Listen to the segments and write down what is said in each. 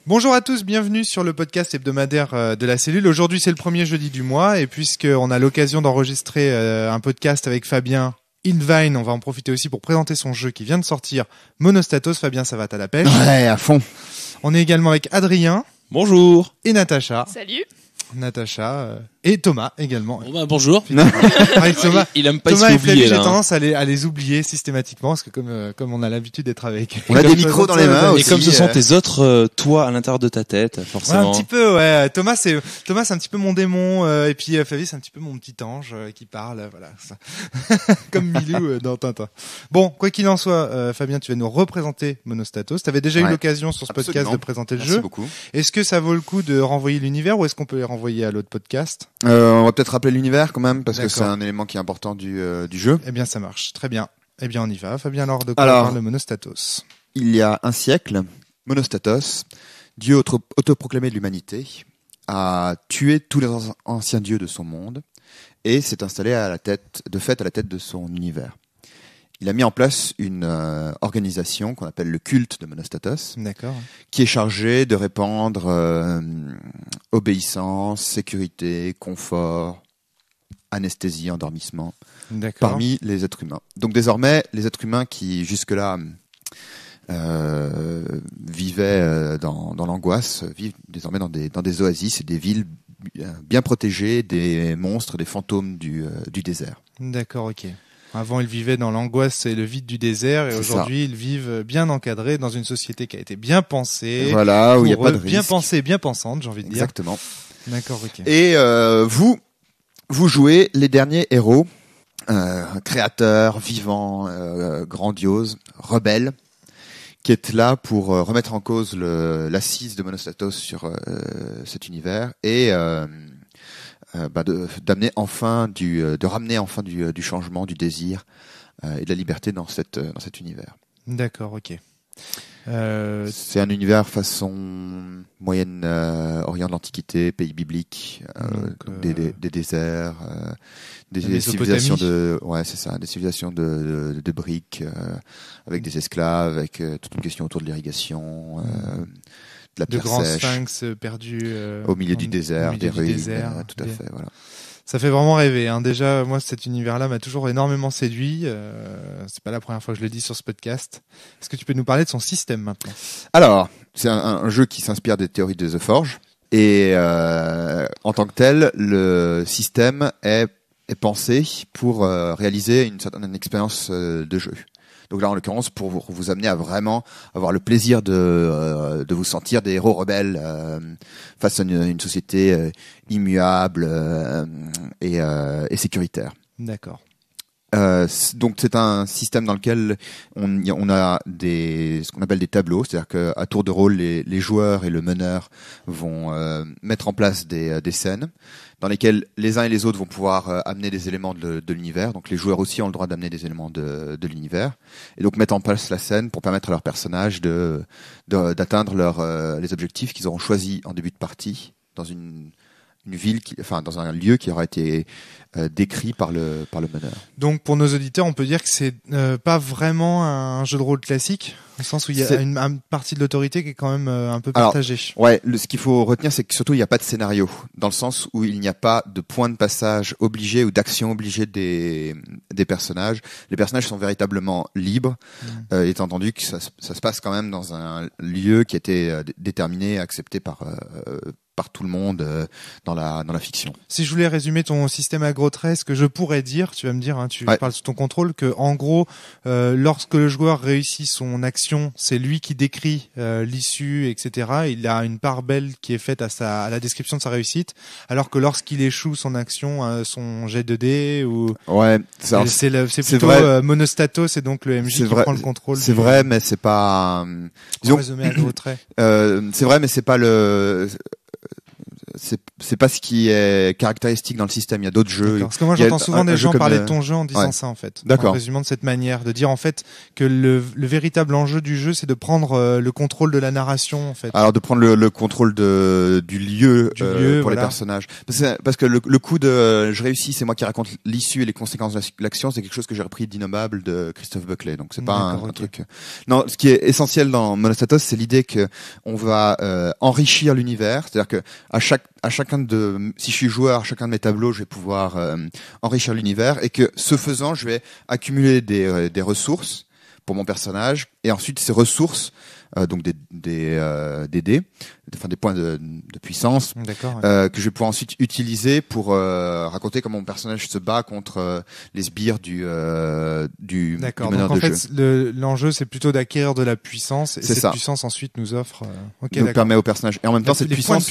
Bonjour à tous, bienvenue sur le podcast hebdomadaire de la cellule. Aujourd'hui, c'est le premier jeudi du mois et puisqu'on a l'occasion d'enregistrer un podcast avec Fabien Invine, on va en profiter aussi pour présenter son jeu qui vient de sortir, Monostatos. Fabien, ça va, t'as la pêche? Ouais, à fond. On est également avec Adrien. Bonjour. Et Natacha. Salut. Natacha et Thomas également. Bonjour. Avec Thomas, il aime pas Thomas se et oublier Flavie, j'ai là. tendance à les oublier systématiquement parce que comme on a l'habitude d'être avec. On a des micros dans les mains Et aussi. comme ce sont tes autres toi à l'intérieur de ta tête, Ouais, forcément. un petit peu, ouais. Thomas, c'est un petit peu mon démon, et puis Flavie, c'est un petit peu mon petit ange qui parle, voilà. Ça. Comme Milou dans Tintin. Bon, quoi qu'il en soit, Fabien, tu vas nous représenter Monostatos. T'avais déjà eu l'occasion sur ce podcast Absolument. de présenter le Merci jeu. beaucoup. Est-ce que ça vaut le coup de renvoyer l'univers ou est-ce qu'on peut les renvoyer à l'autre podcast? On va peut-être rappeler l'univers quand même parce que D'accord. c'est un élément qui est important du jeu. Eh bien, ça marche. Très bien. Eh bien, on y va. Fabien, alors de quoi Alors, parle Monostatos? Il y a un siècle, Monostatos, dieu autoproclamé de l'humanité, a tué tous les anciens dieux de son monde et s'est installé à la tête de son univers. Il a mis en place une organisation qu'on appelle le culte de Monostatos, D'accord. qui est chargé de répandre obéissance, sécurité, confort, anesthésie, endormissement D'accord. parmi les êtres humains. Donc désormais, les êtres humains qui jusque-là vivaient dans l'angoisse vivent désormais dans des oasis et des villes bien protégées des monstres, des fantômes du désert. D'accord, ok. Avant, ils vivaient dans l'angoisse et le vide du désert, et C'est aujourd'hui, ils vivent bien encadrés dans une société qui a été bien pensée. Voilà, où il n'y a pour pas eux, de risque. bien pensée, bien pensante, j'ai envie de dire. Exactement. D'accord, ok. Et vous jouez les derniers héros, créateurs, vivants, grandioses, rebelles, qui est là pour remettre en cause l'assise de Monostatos sur cet univers et de ramener enfin du changement, du désir et de la liberté dans cet univers. D'accord, ok. C'est un univers façon Moyen-Orient de l'Antiquité, pays biblique, donc des déserts, des civilisations des civilisations de briques, avec des esclaves, avec toute une question autour de l'irrigation, de la de pierre grands sèche, sphinx perdus au milieu du désert, des ruines, tout à Bien. fait, voilà. Ça fait vraiment rêver, hein. Déjà, moi, cet univers-là m'a toujours énormément séduit. C'est pas la première fois que je le dis sur ce podcast. Est-ce que tu peux nous parler de son système maintenant? Alors, c'est un jeu qui s'inspire des théories de The Forge et en tant que tel, le système est pensé pour réaliser une certaine expérience de jeu. Donc là, en l'occurrence, pour vous amener à vraiment avoir le plaisir de vous sentir des héros rebelles face à une société immuable et sécuritaire. D'accord. Donc c'est un système dans lequel on a ce qu'on appelle des tableaux, c'est-à-dire qu'à tour de rôle, les joueurs et le meneur vont mettre en place des scènes dans lesquelles les uns et les autres vont pouvoir amener des éléments de l'univers. Donc les joueurs aussi ont le droit d'amener des éléments de l'univers et donc mettre en place la scène pour permettre à leurs personnages d'atteindre les objectifs qu'ils auront choisis en début de partie dans une ville, dans un lieu qui aura été décrit par le meneur. Donc, pour nos auditeurs, on peut dire que c'est pas vraiment un jeu de rôle classique, au sens où il y a une partie de l'autorité qui est quand même un peu partagée. Ouais, ce qu'il faut retenir, c'est que surtout il n'y a pas de scénario, dans le sens où il n'y a pas de point de passage obligé ou d'action obligée des personnages. Les personnages sont véritablement libres, étant entendu que ça se passe quand même dans un lieu qui a été déterminé, accepté par tout le monde dans la fiction. Si je voulais résumer ton système à gros traits, ce que je pourrais dire, tu vas me dire, hein, tu parles sous ton contrôle, que en gros, lorsque le joueur réussit son action, c'est lui qui décrit l'issue, etc. Il a une part belle qui est faite à la description de sa réussite, alors que lorsqu'il échoue son action, son jet de dés, ou c'est plutôt Monostatos, c'est donc le MJ qui prend le contrôle. C'est vrai, mais c'est pas. Disons, résumé à gros traits. C'est vrai, mais c'est pas c'est pas ce qui est caractéristique dans le système. Il y a d'autres jeux. Parce que moi j'entends souvent des gens parler de ton jeu en disant ça en fait. D'accord. En résumant de cette manière, de dire en fait que le véritable enjeu du jeu c'est de prendre le contrôle de la narration en fait. Alors de prendre le contrôle du lieu pour les personnages. Parce que le coup de je réussis, c'est moi qui raconte l'issue et les conséquences de l'action, c'est quelque chose que j'ai repris d'Innommable de Christophe Buckley. Donc c'est pas un truc. Non, ce qui est essentiel dans Monostatos, c'est l'idée que on va enrichir l'univers, c'est-à-dire que à chacun si je suis joueur, à chacun de mes tableaux, je vais pouvoir enrichir l'univers et que ce faisant, je vais accumuler des ressources pour mon personnage et ensuite ces ressources donc des dés, enfin des points de puissance que je vais pouvoir ensuite utiliser pour raconter comment mon personnage se bat contre les sbires du meneur donc en de fait, jeu. L'enjeu c'est plutôt d'acquérir de la puissance et cette puissance ensuite nous offre nous permet au personnage et en même temps cette puissance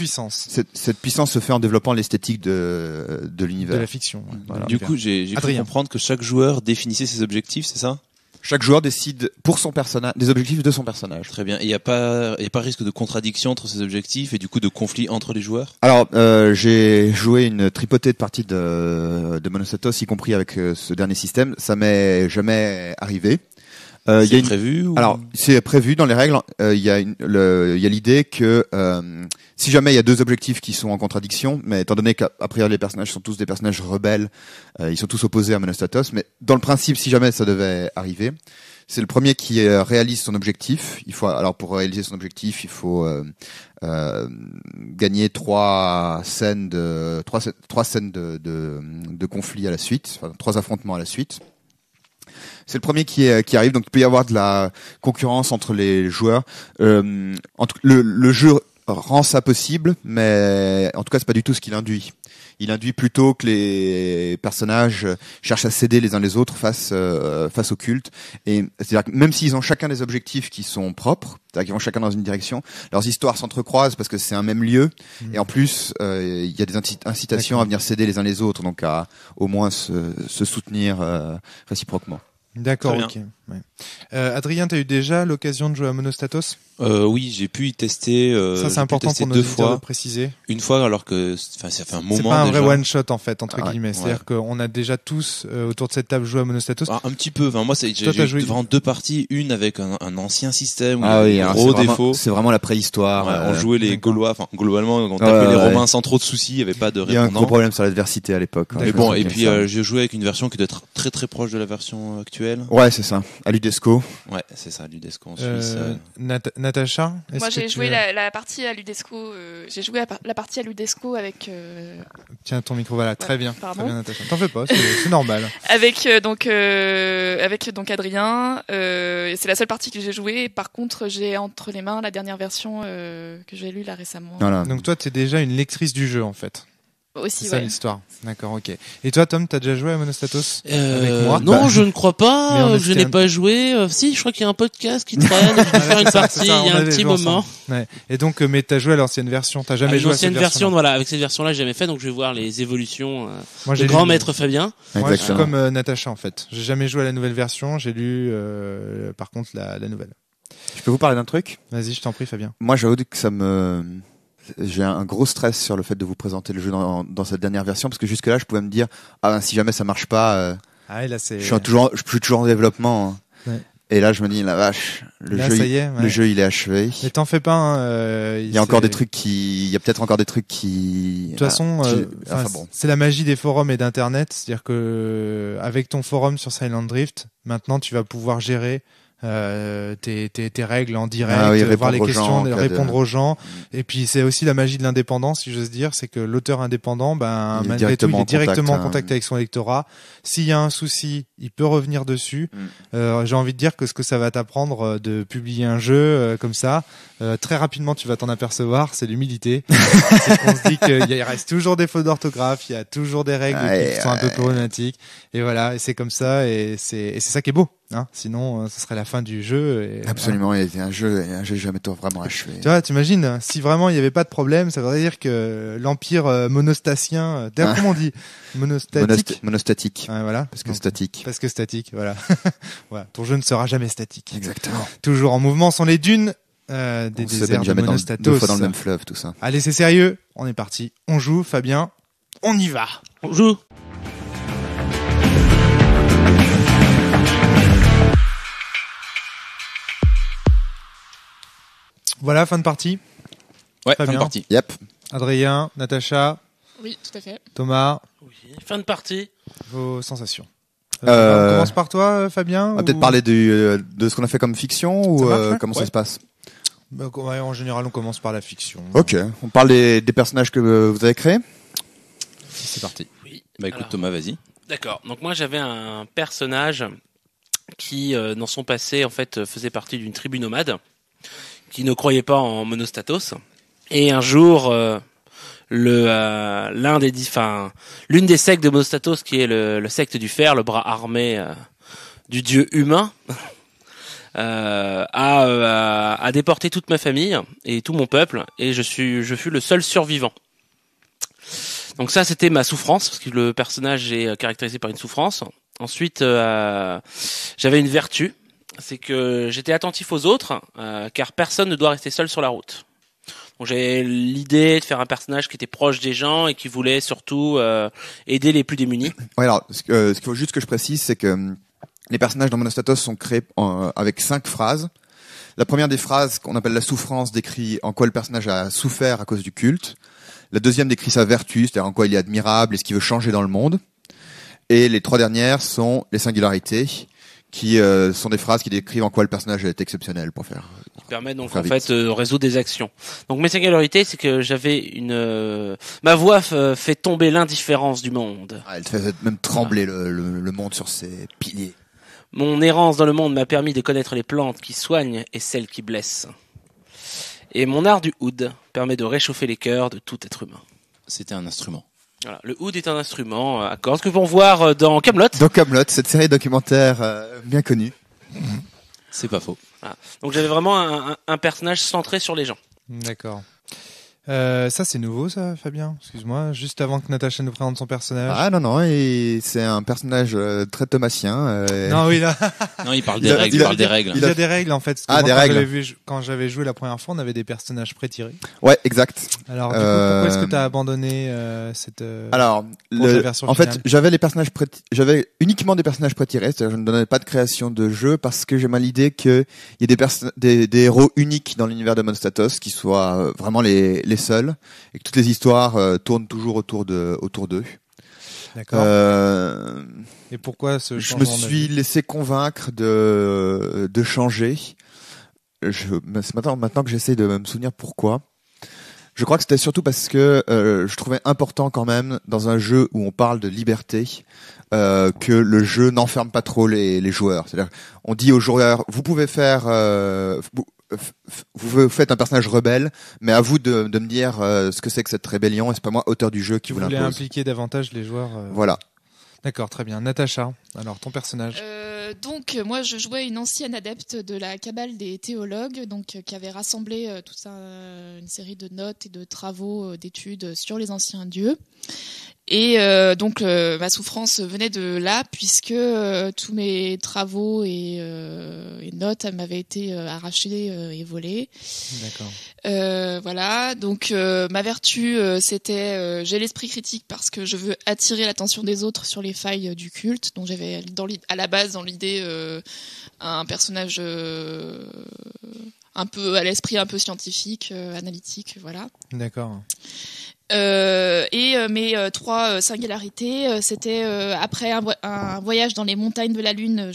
cette puissance se fait en développant l'esthétique de l'univers de la fiction. Voilà. Du coup, j'ai pu comprendre que chaque joueur définissait ses objectifs, c'est ça? Chaque joueur décide pour son personnage des objectifs de son personnage. Très bien. Et il y a pas risque de contradiction entre ces objectifs et du coup de conflit entre les joueurs? Alors, j'ai joué une tripotée de parties de Monostatos, y compris avec ce dernier système. Ça m'est jamais arrivé. C'est prévu ou... Alors, c'est prévu dans les règles. Il y a l'idée que si jamais il y a deux objectifs qui sont en contradiction, mais étant donné qu'à priori les personnages sont tous des personnages rebelles, ils sont tous opposés à Monostatos. Mais dans le principe, si jamais ça devait arriver, c'est le premier qui réalise son objectif. Alors pour réaliser son objectif, il faut gagner trois scènes de conflit à la suite, enfin 3 affrontements à la suite. C'est le premier qui arrive, donc il peut y avoir de la concurrence entre les joueurs. Le jeu rend ça possible, mais en tout cas c'est pas du tout ce qu'il induit. Il induit plutôt que les personnages cherchent à céder les uns les autres face au culte. Et c'est-à-dire que même s'ils ont chacun des objectifs qui sont propres, c'est-à-dire qu'ils vont chacun dans une direction, leurs histoires s'entrecroisent parce que c'est un même lieu. Et en plus, il y a des incitations à venir céder les uns les autres, donc à au moins se soutenir réciproquement. D'accord, ok. Ouais. Adrien, t'as eu déjà l'occasion de jouer à Monostatos? Oui, j'ai pu y tester. Ça, c'est important pour nos auditeurs de préciser. Une fois, alors que, ça fait un moment. C'est pas un déjà. vrai one shot en fait, entre guillemets. C'est-à-dire qu'on a déjà tous autour de cette table joué à Monostatos. Un petit peu. Enfin, moi, j'ai joué vraiment 2 parties, une avec un ancien système. Gros défaut. C'est vraiment la préhistoire. On jouait les Gaulois. Enfin, globalement, on tapait les Romains sans trop de soucis. Il y avait pas de répondant. Il y a un gros problème sur l'adversité à l'époque. Mais bon, et puis j'ai joué avec une version qui doit être très très proche de la version actuelle. Ouais, c'est ça. À Ludesco. Ouais, c'est ça, Ludesco en Suisse. Natacha, moi j'ai joué la partie à Ludesco. J'ai joué la partie à Ludesco avec. Tiens ton micro, voilà, très bien, très bien Natacha. T'en fais pas, c'est normal. Avec donc Adrien, c'est la seule partie que j'ai jouée. Par contre, j'ai entre les mains la dernière version que j'ai lue là récemment. Voilà. Donc toi, t'es déjà une lectrice du jeu en fait. Aussi, c'est ça l'histoire. D'accord, ok. Et toi, Tom, t'as déjà joué à Monostatos avec moi? Non, je ne crois pas. Je n'ai pas joué. Si, je crois qu'il y a un podcast qui traîne. Je vais faire une partie. Il y a un petit moment. Ouais. Et donc, mais t'as joué à l'ancienne version. T'as jamais joué à cette version? Voilà, avec cette version-là, j'ai jamais fait. Donc, je vais voir les évolutions. Moi, j'ai grand maître Fabien. Moi, je suis comme Natacha en fait. J'ai jamais joué à la nouvelle version. J'ai lu, par contre, la nouvelle. Je peux vous parler d'un truc? Vas-y, je t'en prie, Fabien. Moi, j'avoue que j'ai un gros stress sur le fait de vous présenter le jeu dans cette dernière version parce que jusque là je pouvais me dire si jamais ça marche pas là, je suis toujours en développement et là je me dis la vache le jeu il est achevé. Mais t'en fais pas il y a encore des trucs il y a peut-être encore des trucs qui de toute façon c'est la magie des forums et d'internet, c'est-à-dire que avec ton forum sur Silent Drift maintenant tu vas pouvoir gérer tes règles en direct, voir les questions, répondre aux gens. Et puis c'est aussi la magie de l'indépendance, si j'ose dire, c'est que l'auteur indépendant, malgré tout, il est directement en contact avec son lectorat. S'il y a un souci, il peut revenir dessus. J'ai envie de dire que ce que ça va t'apprendre de publier un jeu comme ça, très rapidement tu vas t'en apercevoir, c'est l'humilité. C'est qu'on se dit qu'il reste toujours des fautes d'orthographe, il y a toujours des règles qui sont un peu problématiques. Et voilà, et c'est comme ça, et c'est ça qui est beau. Sinon, ce serait la fin du jeu. Et absolument, voilà. Il y a un jeu jamais vraiment achevé. Tu vois, t'imagines, si vraiment il n'y avait pas de problème, ça voudrait dire que l'empire monostatien, d'ailleurs, comment on dit? Monostatique. Voilà. Parce que statique. Parce que statique, voilà. Voilà. Ton jeu ne sera jamais statique. Exactement. Toujours en mouvement sont les dunes. des On se déserts baigne jamais de deux Monostatos. fois dans le même fleuve, tout ça. Allez, c'est sérieux. On est parti. On joue, Fabien. On y va. On joue. Voilà, fin de partie. Ouais, Fabien. fin de partie. Yep. Adrien, Natacha, Oui, tout à fait. Thomas, Oui. Fin de partie. vos sensations. On Euh, commence par toi, Fabien. On va ou- peut-être parler de ce qu'on a fait comme fiction ou marche, ouais. comment ça Ouais. se passe. Bah, ouais, en général, on commence par la fiction. Ok. On parle des personnages que vous avez créés. C'est parti. Oui. Bah écoute Alors, Thomas, vas-y. D'accord. Donc moi j'avais un personnage qui, dans son passé, en fait, faisait partie d'une tribu nomade qui ne croyait pas en Monostatos. Et un jour, l'une des sectes de Monostatos, qui est le secte du fer, le bras armé du dieu humain, a déporté toute ma famille et tout mon peuple, et je fus le seul survivant. Donc ça, c'était ma souffrance, parce que le personnage est caractérisé par une souffrance. Ensuite, j'avais une vertu, c'est que j'étais attentif aux autres, car personne ne doit rester seul sur la route. Donc j'ai l'idée de faire un personnage qui était proche des gens et qui voulait surtout aider les plus démunis. Ouais, alors, ce qu'il faut juste que je précise, c'est que les personnages dans Monostatos sont créés avec 5 phrases. La première des phrases, qu'on appelle la souffrance, décrit en quoi le personnage a souffert à cause du culte. La deuxième décrit sa vertu, c'est-à-dire en quoi il est admirable et ce qu'il veut changer dans le monde. Et les 3 dernières sont les singularités, qui sont des phrases qui décrivent en quoi le personnage est exceptionnel pour faire. Qui permet donc Faire en vite. fait de résoudre des actions. Donc mes singularités, c'est que j'avais ma voix fait tomber l'indifférence du monde. Ah, elle fait même trembler le monde sur ses piliers. Mon errance dans le monde m'a permis de connaître les plantes qui soignent et celles qui blessent. Et mon art du oud permet de réchauffer les cœurs de tout être humain. C'était un instrument. Voilà, le oud est un instrument à cordes que vous pouvez voir dans Kaamelott. Dans Kaamelott, cette série documentaire bien connue. C'est pas faux. Voilà. Donc j'avais vraiment un personnage centré sur les gens. D'accord. Ça, c'est nouveau, ça, Fabien. Excuse-moi. Juste avant que Natacha nous présente son personnage. Ah non, et c'est un personnage très thomasien. Non, oui, là. Non, il parle Il des a- règles. il Il a- parle des règles. Il y a des règles, en fait. Parce que Ah, moi, des quand règles. quand j'avais joué la première fois, on avait des personnages pré-tirés. Ouais, exact. Alors, du coup, pourquoi est-ce que tu as abandonné cette. Alors, pour ta version en finale. fait, j'avais uniquement des personnages pré-tirés, c'est-à-dire je ne donnais pas de création de jeu parce que j'ai mal l'idée qu'il y ait des héros uniques dans l'univers de Monostatos qui soient vraiment les seuls et que toutes les histoires tournent toujours autour d'eux. D'accord. Euh, Et pourquoi ce je me changement suis laissé convaincre de changer. C'est maintenant que j'essaie de me souvenir pourquoi. Je crois que c'était surtout parce que je trouvais important quand même dans un jeu où on parle de liberté que le jeu n'enferme pas trop les joueurs. C'est-à-dire, on dit aux joueurs, vous pouvez faire, vous faites un personnage rebelle, mais à vous de me dire ce que c'est que cette rébellion. Et c'est pas moi, auteur du jeu, qui Tu vous voulais l'impose. impliquer davantage les joueurs. Voilà. D'accord, très bien. Natacha, alors ton personnage. Donc moi je jouais une ancienne adepte de la cabale des théologues, donc qui avait rassemblé tout ça, une série de notes et de travaux, d'études sur les anciens dieux. Et donc ma souffrance venait de là, puisque tous mes travaux et notes m'avaient été arrachés et volés. D'accord. Voilà, donc ma vertu c'était j'ai l'esprit critique parce que je veux attirer l'attention des autres sur les failles du culte. Donc j'avais à la base dans l'idée un personnage un peu à l'esprit un peu scientifique, analytique, voilà. D'accord. Et mes 3 singularités, c'était après un voyage dans les montagnes de la Lune,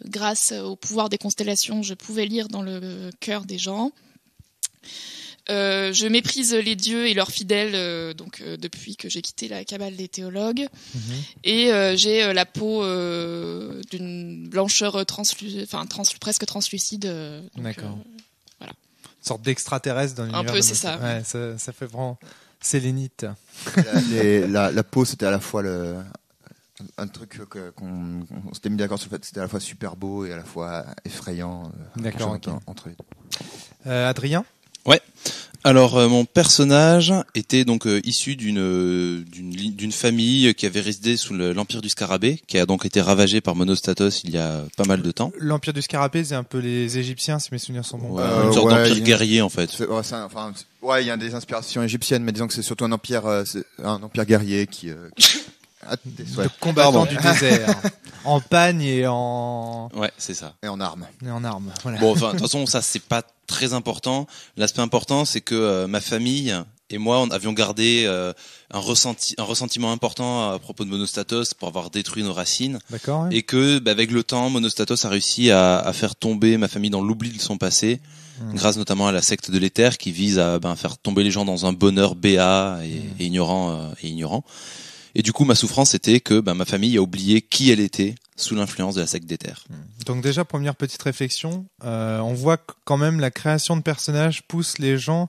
grâce au pouvoir des constellations, je pouvais lire dans le cœur des gens. Je méprise les dieux et leurs fidèles, depuis que j'ai quitté la cabale des théologues. Et j'ai la peau d'une blancheur presque translucide. D'accord. Voilà. Une sorte d'extraterrestre dans l'univers. Un peu, c'est ça. Ouais, ça fait vraiment sélénite. La peau, c'était à la fois un truc qu'on s'était mis d'accord sur le fait que c'était à la fois super beau et à la fois effrayant. D'accord, entre les deux. Adrien. Ouais. Alors mon personnage était donc issu d'une famille qui avait résidé sous l'empire du Scarabée, qui a donc été ravagé par Monostatos il y a pas mal de temps. L'empire du Scarabée, c'est un peu les Égyptiens, si mes souvenirs sont bons. Ouais, une sorte d'empire guerrier en fait. Il y a des inspirations égyptiennes, mais disons que c'est surtout un empire guerrier qui de combattants du désert, en pagne et en. Ouais, c'est ça. Et en armes. Voilà. Bon, enfin, de toute façon, ça c'est pas très important. L'aspect important, c'est que ma famille et moi, on avions gardé un ressentiment important à propos de Monostatos pour avoir détruit nos racines. D'accord. Ouais. Et que, avec le temps, Monostatos a réussi à faire tomber ma famille dans l'oubli de son passé, grâce notamment à la secte de l'éther qui vise à faire tomber les gens dans un bonheur béat et ignorant. Et du coup, ma souffrance c'était que ma famille a oublié qui elle était sous l'influence de la secte d'éther. Donc déjà, première petite réflexion, on voit que quand même la création de personnages pousse les gens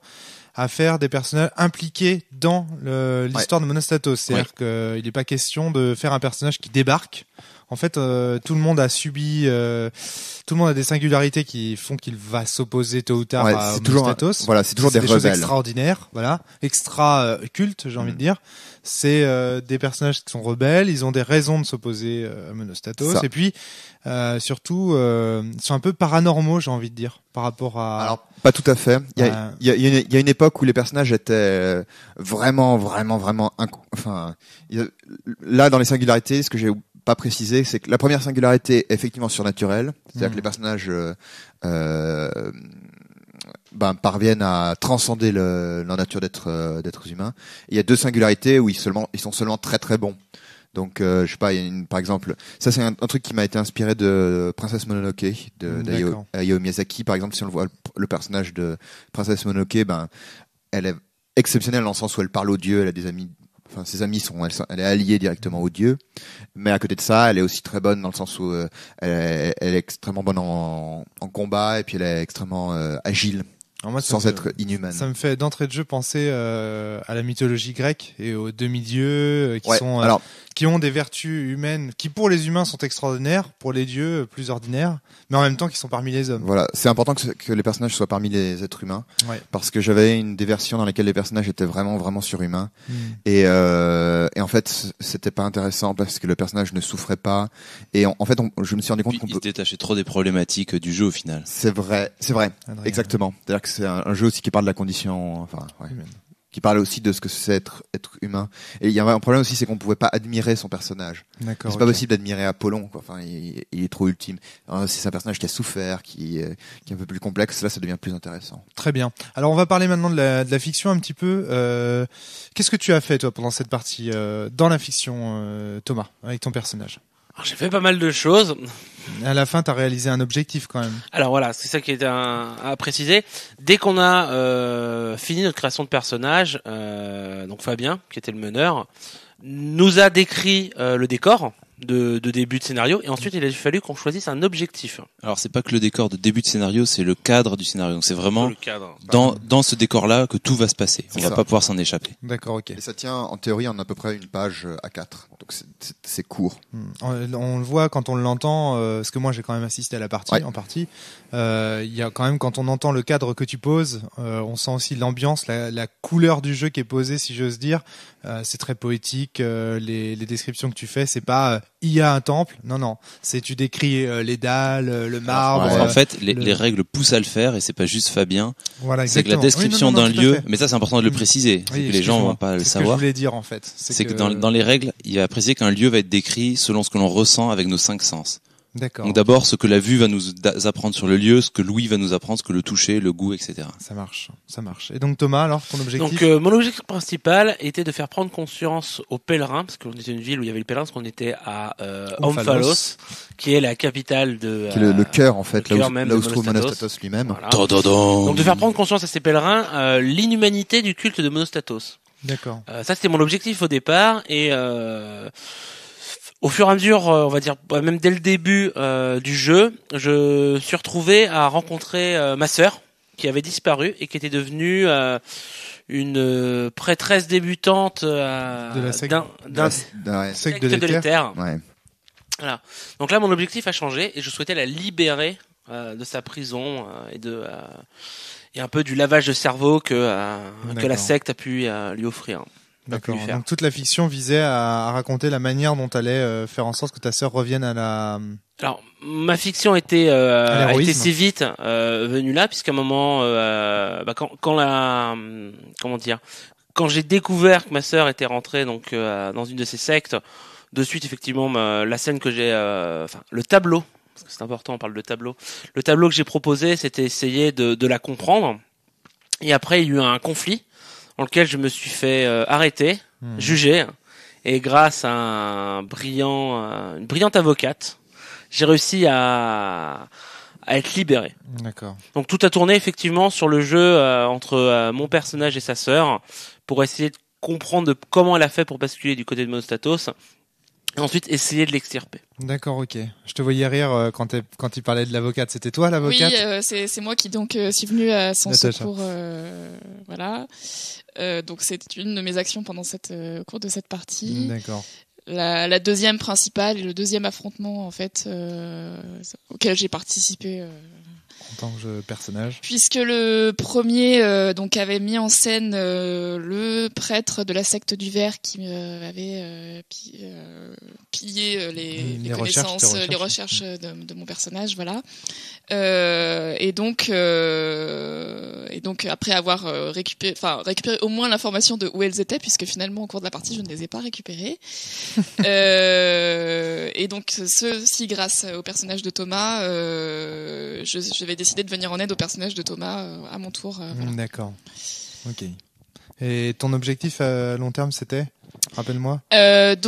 à faire des personnages impliqués dans l'histoire de Monostatos. C'est-à-dire qu'il n'est pas question de faire un personnage qui débarque. En fait, tout le monde a subi, tout le monde a des singularités qui font qu'il va s'opposer tôt ou tard à Monostatos. C'est toujours des rebelles. Choses extraordinaires, extra cultes, j'ai envie de dire. C'est des personnages qui sont rebelles, ils ont des raisons de s'opposer à Monostatos, et puis surtout, ils sont un peu paranormaux, j'ai envie de dire, par rapport à. Alors, pas tout à fait. Il y a une époque où les personnages étaient vraiment, là dans les singularités, ce que j'ai pas précisé, c'est que la première singularité est effectivement surnaturelle, c'est-à-dire que les personnages parviennent à transcender leur nature d'être humains. Et il y a deux singularités où ils sont seulement très très bons. Donc je sais pas, par exemple, ça c'est un truc qui m'a été inspiré de Princesse Mononoke de Hayao Miyazaki. Par exemple, si on le voit, le personnage de Princesse Mononoke, elle est exceptionnelle dans le sens où elle parle aux dieux, elle a des amis. Enfin, ses amis elle est alliée directement aux dieux, mais à côté de ça, elle est aussi très bonne dans le sens où elle est extrêmement bonne en combat et puis elle est extrêmement agile. Alors moi, sans être inhumaine. Ça me fait d'entrée de jeu penser à la mythologie grecque et aux demi-dieux qui ont des vertus humaines qui pour les humains sont extraordinaires, pour les dieux plus ordinaires, mais en même temps qui sont parmi les hommes. Voilà, c'est important que les personnages soient parmi les êtres humains, parce que j'avais des versions dans lesquelles les personnages étaient vraiment vraiment surhumains et en fait c'était pas intéressant parce que le personnage ne souffrait pas et en fait je me suis rendu compte qu'on se détachait trop des problématiques du jeu au final. C'est vrai, exactement. C'est-à-dire que c'est un jeu aussi qui parle de la condition, qui parle aussi de ce que c'est être humain. Et il y avait un problème aussi, c'est qu'on pouvait pas admirer son personnage. D'accord. C'est pas possible d'admirer Apollon, quoi. Enfin, il est trop ultime. C'est un personnage qui a souffert, qui est un peu plus complexe. Là, ça devient plus intéressant. Très bien. Alors, on va parler maintenant de la fiction un petit peu. Qu'est-ce que tu as fait, toi, pendant cette partie, dans la fiction, Thomas, avec ton personnage? Alors, j'ai fait pas mal de choses. À la fin, tu as réalisé un objectif quand même. Alors voilà, c'est ça qui est à préciser. Dès qu'on a fini notre création de personnage, donc Fabien, qui était le meneur, nous a décrit le décor de début de scénario, et ensuite il a fallu qu'on choisisse un objectif. Alors c'est pas que le décor de début de scénario, c'est le cadre du scénario. Donc c'est vraiment dans ce décor-là que tout va se passer. On va pas pouvoir s'en échapper. D'accord, ok. Et ça tient en théorie en à peu près une page A4. Donc c'est court. On le voit quand on l'entend, parce que moi j'ai quand même assisté à la partie en partie. Il y a quand même, quand on entend le cadre que tu poses, on sent aussi l'ambiance, la couleur du jeu qui est posée, si j'ose dire. C'est très poétique. Les descriptions que tu fais, c'est pas il y a un temple. Non, c'est tu décris les dalles, le marbre. En fait, les règles poussent à le faire et c'est pas juste Fabien. Voilà, c'est que la description d'un lieu, mais ça c'est important de le préciser, c'est que les gens vont pas le savoir. C'est ce que je voulais dire en fait. C'est que dans les règles, il va préciser qu'un lieu va être décrit selon ce que l'on ressent avec nos 5 sens. D'accord. Donc d'abord, ce que la vue va nous apprendre sur le lieu, ce que l'ouïe va nous apprendre, ce que le toucher, le goût, etc. Ça marche. Et donc Thomas, alors ton objectif? Donc mon objectif principal était de faire prendre conscience aux pèlerins, parce qu'on était une ville où il y avait les pèlerins, parce qu'on était à Omphalos, qui est la capitale de... qui est le cœur en fait, là où se trouve Monostatos lui-même. Voilà. Donc de faire prendre conscience à ces pèlerins l'inhumanité du culte de Monostatos. D'accord. Ça c'était mon objectif au départ, et... au fur et à mesure, on va dire même dès le début du jeu, je suis retrouvé à rencontrer ma sœur qui avait disparu et qui était devenue une prêtresse débutante d'un secte de l'éther. Ouais. Voilà. Donc là, mon objectif a changé et je souhaitais la libérer de sa prison et un peu du lavage de cerveau que la secte a pu lui offrir. D'accord. Donc toute la fiction visait à raconter la manière dont allait faire en sorte que ta sœur revienne à la. Alors ma fiction a été si vite venue là, puisqu'à un moment, quand j'ai découvert que ma sœur était rentrée donc dans une de ces sectes, de suite effectivement la scène que j'ai, le tableau, parce que c'est important, on parle de tableau. Le tableau que j'ai proposé, c'était essayer de la comprendre. Et après, il y a eu un conflit dans lequel je me suis fait arrêter, juger, et grâce à une brillante avocate, j'ai réussi à être libéré. D'accord. Donc tout a tourné effectivement sur le jeu entre mon personnage et sa sœur pour essayer de comprendre comment elle a fait pour basculer du côté de Monostatos. Et ensuite, essayer de l'extirper. D'accord, ok. Je te voyais rire quand il parlait de l'avocate. C'était toi l'avocate ? Oui, c'est moi qui donc suis venue à son secours. Voilà. Donc c'est une de mes actions pendant au cours de cette partie. D'accord. La deuxième principale et le deuxième affrontement en fait auquel j'ai participé. En tant que personnage. Puisque le premier donc avait mis en scène le prêtre de la secte du verre qui avait pillé les connaissances, les recherches de mon personnage, voilà. Et donc après avoir récupéré au moins l'information de où elles étaient, puisque finalement au cours de la partie je ne les ai pas récupérées. Et donc ceci grâce au personnage de Thomas, je vais décidé de venir en aide au personnage de Thomas à mon tour. Voilà. D'accord. Ok. Et ton objectif à long terme, c'était ? Rappelle-moi. Je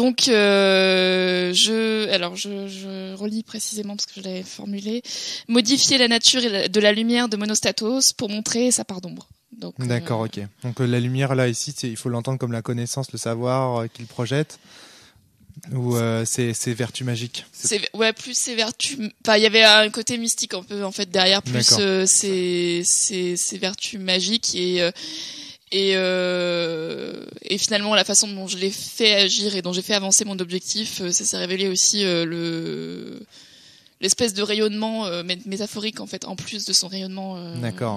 relis précisément parce que je l'avais formulé. Modifier la nature de la lumière de Monostatos pour montrer sa part d'ombre. Donc, d'accord, ok. Donc la lumière là ici, il faut l'entendre comme la connaissance, le savoir qu'il projette. Ou c'est vertus magiques. Plus c'est vertus. Enfin, il y avait un côté mystique un peu en fait derrière. Plus c'est vertus magiques et finalement la façon dont je l'ai fait agir et dont j'ai fait avancer mon objectif, ça s'est révélé aussi l'espèce de rayonnement métaphorique en fait en plus de son rayonnement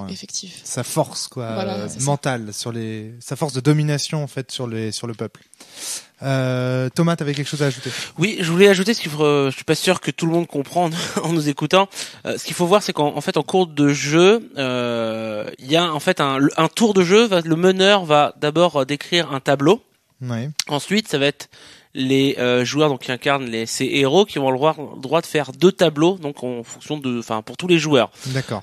effectif. Sa force mentale sa force de domination en fait sur le peuple. Thomas, t'avais quelque chose à ajouter ? Oui, je voulais ajouter je suis pas sûr que tout le monde comprenne en nous écoutant. Ce qu'il faut voir, c'est qu'en fait, en cours de jeu, il y a en fait un tour de jeu. Le meneur va d'abord décrire un tableau. Ouais. Ensuite, ça va être les joueurs donc qui incarnent ces héros qui vont avoir le droit de faire 2 tableaux, donc en fonction pour tous les joueurs. D'accord.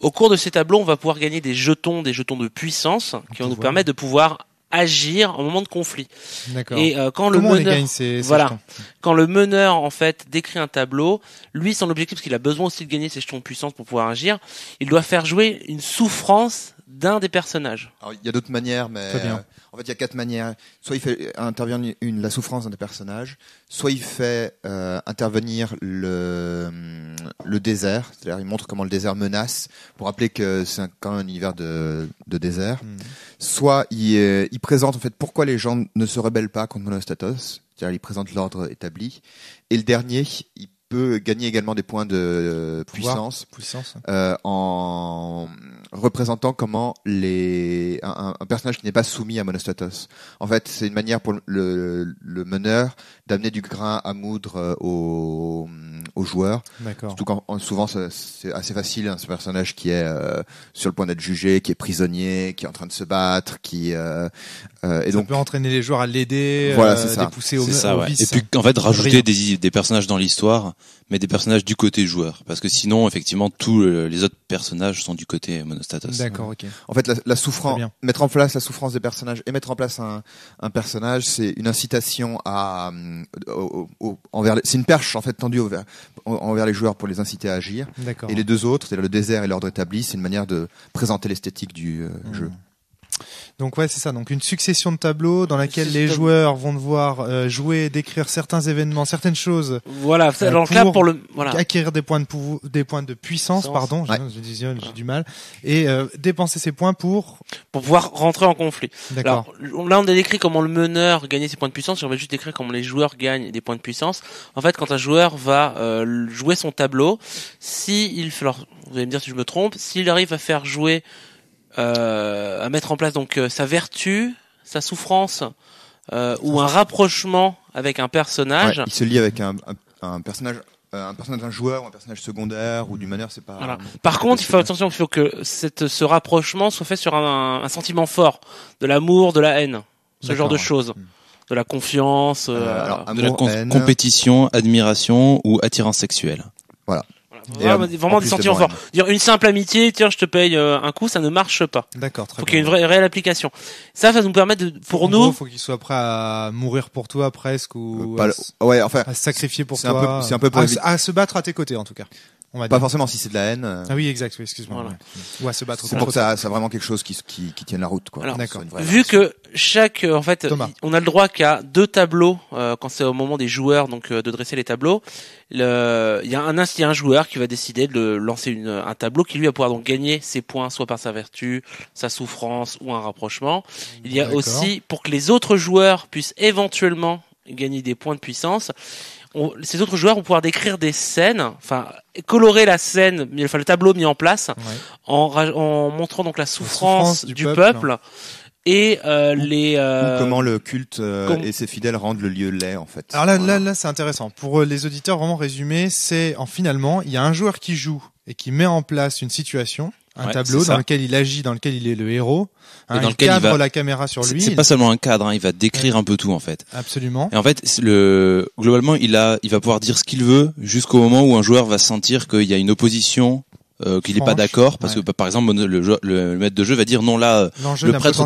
Au cours de ces tableaux, on va pouvoir gagner des jetons de puissance qui vont nous permettre de pouvoir agir en moment de conflit. D'accord. Et quand le meneur, quand le meneur en fait décrit un tableau, lui son objectif, parce qu'il a besoin aussi de gagner ses jetons de puissance pour pouvoir agir, il doit faire jouer une souffrance d'un des personnages. Alors, il y a d'autres manières, mais en fait il y a 4 manières. Soit il fait intervenir la souffrance d'un des personnages, soit il fait intervenir le désert, c'est-à-dire il montre comment le désert menace pour rappeler que c'est quand même un univers de désert. Soit il présente en fait pourquoi les gens ne se rebellent pas contre Monostatos, c'est-à-dire il présente l'ordre établi. Et le dernier, il peut gagner également des points de puissance en représentant comment un personnage qui n'est pas soumis à Monostatos. En fait, c'est une manière pour le meneur d'amener du grain à moudre aux joueurs. D'accord. Surtout quand souvent c'est assez facile, hein, ce personnage qui est sur le point d'être jugé, qui est prisonnier, qui est en train de se battre, et donc peut entraîner les joueurs à l'aider, les pousser au vice. Et puis en fait rajouter des personnages dans l'histoire, mais des personnages du côté joueur, parce que sinon effectivement tous les autres personnages sont du côté Monostatos. D'accord, ok. En fait la souffrance, mettre en place la souffrance des personnages et mettre en place un personnage, c'est une incitation c'est une perche en fait tendue envers les joueurs pour les inciter à agir. D'accord. Et les 2 autres, c'est le désert et l'ordre établi, c'est une manière de présenter l'esthétique du jeu. Donc ouais, c'est ça. Donc une succession de tableaux dans laquelle les joueurs vont devoir jouer, décrire certains événements, certaines choses. Voilà. Donc là pour acquérir des points de puissance, pardon. Ouais. J'ai du mal. Et dépenser ces points pour pouvoir rentrer en conflit. D'accord. Alors, là on a décrit comment le meneur gagnait ses points de puissance. On va juste décrire comment les joueurs gagnent des points de puissance. En fait, quand un joueur va jouer son tableau, alors, vous allez me dire si je me trompe, s'il arrive à faire jouer à mettre en place donc sa vertu, sa souffrance ou un rapprochement avec un personnage. Ouais, il se lie avec un personnage d'un joueur ou un personnage secondaire ou du meneur, c'est pas. Voilà. Par contre, il faut attention, il faut que ce rapprochement soit fait sur un sentiment fort, de l'amour, de la haine, ce genre de choses, de la confiance, de la compétition, admiration ou attirance sexuelle. Voilà. Vraiment des sentiments forts. Dire une simple amitié, tiens, je te paye un coup, ça ne marche pas. D'accord, très bien. Faut qu'il y ait une réelle application. Ça nous permet pour nous. Il faut qu'il soit prêt à mourir pour toi presque ou à se sacrifier pour toi. C'est un peu à se battre à tes côtés en tout cas. On va pas dire. Forcément si c'est de la haine. Ah oui, exact. Oui, excuse-moi. Voilà. Ou à se battre. C'est pour que ça vraiment quelque chose qui tienne la route, quoi. Alors, d'accord. Vu que chaque, en fait, Thomas. on a le droit qu'à 2 tableaux quand c'est au moment des joueurs, donc de dresser les tableaux. Il y a un joueur qui va décider de lancer un tableau qui lui va pouvoir donc gagner ses points soit par sa vertu, sa souffrance ou un rapprochement. Il y a aussi pour que les autres joueurs puissent éventuellement gagner des points de puissance. Ces autres joueurs vont pouvoir décrire des scènes, enfin colorer la scène, le tableau mis en place, en montrant donc la souffrance du peuple et comment le culte et ses fidèles rendent le lieu laid en fait. Alors là c'est intéressant. Pour les auditeurs, vraiment résumé, c'est finalement il y a un joueur qui joue et qui met en place une situation. Un tableau dans lequel il agit, dans lequel il est le héros. Dans il lequel cadre la caméra sur lui. C'est pas seulement un cadre, il va décrire un peu tout en fait. Absolument. Et en fait, globalement, il va pouvoir dire ce qu'il veut jusqu'au moment où un joueur va sentir qu'il y a une opposition, qu'il n'est pas d'accord, parce que par exemple le maître de jeu va dire non là, le prêtre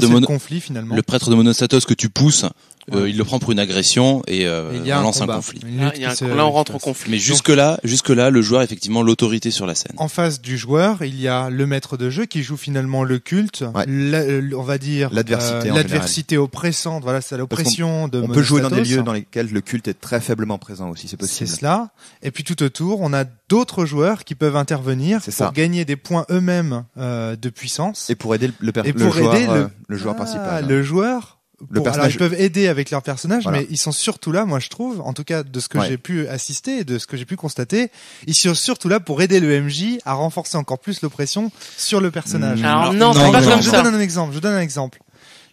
de Monostatos que tu pousses. Il le prend pour une agression et on lance un conflit. Là, on rentre au conflit. Mais jusque là, le joueur a effectivement l'autorité sur la scène. En face du joueur, il y a le maître de jeu qui joue finalement le culte, on va dire l'adversité oppressante. Voilà, c'est l'oppression de Monostatos. On peut jouer dans des lieux dans lesquels le culte est très faiblement présent aussi, c'est possible. C'est cela. Et puis tout autour, on a d'autres joueurs qui peuvent intervenir pour gagner des points eux-mêmes de puissance et pour aider le joueur principal. Le joueur. Alors ils peuvent aider avec leur personnage, voilà. Mais ils sont surtout là, moi je trouve, en tout cas de ce que j'ai pu assister et de ce que j'ai pu constater, ils sont surtout là pour aider le MJ à renforcer encore plus l'oppression sur le personnage. Alors non, c'est pas comme ça. Je donne un exemple.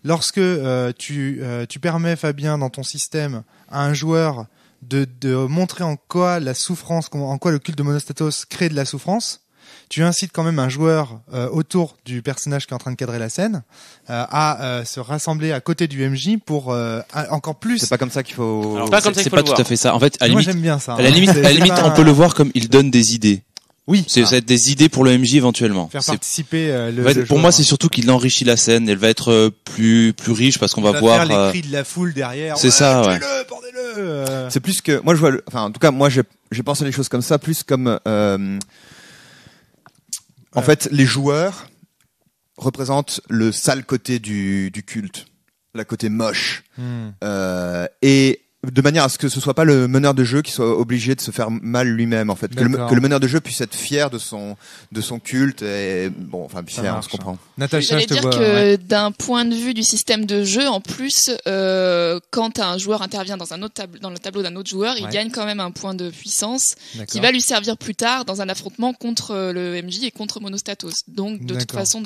Lorsque tu permets, Fabien, dans ton système, à un joueur de montrer en quoi la souffrance, en quoi le culte de Monostatos crée de la souffrance, tu incites quand même un joueur autour du personnage qui est en train de cadrer la scène à se rassembler à côté du MJ pour encore plus. C'est pas comme ça qu'il faut. Alors, c'est pas tout à fait ça. En fait, moi j'aime bien ça. À la limite, on peut le voir comme il donne des idées. Oui. Ça va être des idées pour le MJ éventuellement. Faire participer le pour moi, c'est surtout qu'il enrichit la scène. Elle va être plus riche parce qu'on va voir les cris de la foule derrière. C'est ça, ouais. Bordez-le. C'est plus que moi je vois. En tout cas, moi j'ai pensé les choses comme ça, plus comme. En fait, les joueurs représentent le sale côté du culte, la côté moche, et de manière à ce que ce soit pas le meneur de jeu qui soit obligé de se faire mal lui-même, en fait, que le meneur de jeu puisse être fier de son culte et fier, on se comprend. Natacha, je dire que d'un point de vue du système de jeu, en plus, quand un joueur intervient dans dans le tableau d'un autre joueur, il gagne quand même un point de puissance qui va lui servir plus tard dans un affrontement contre le MJ et contre Monostatos. Donc de toute façon,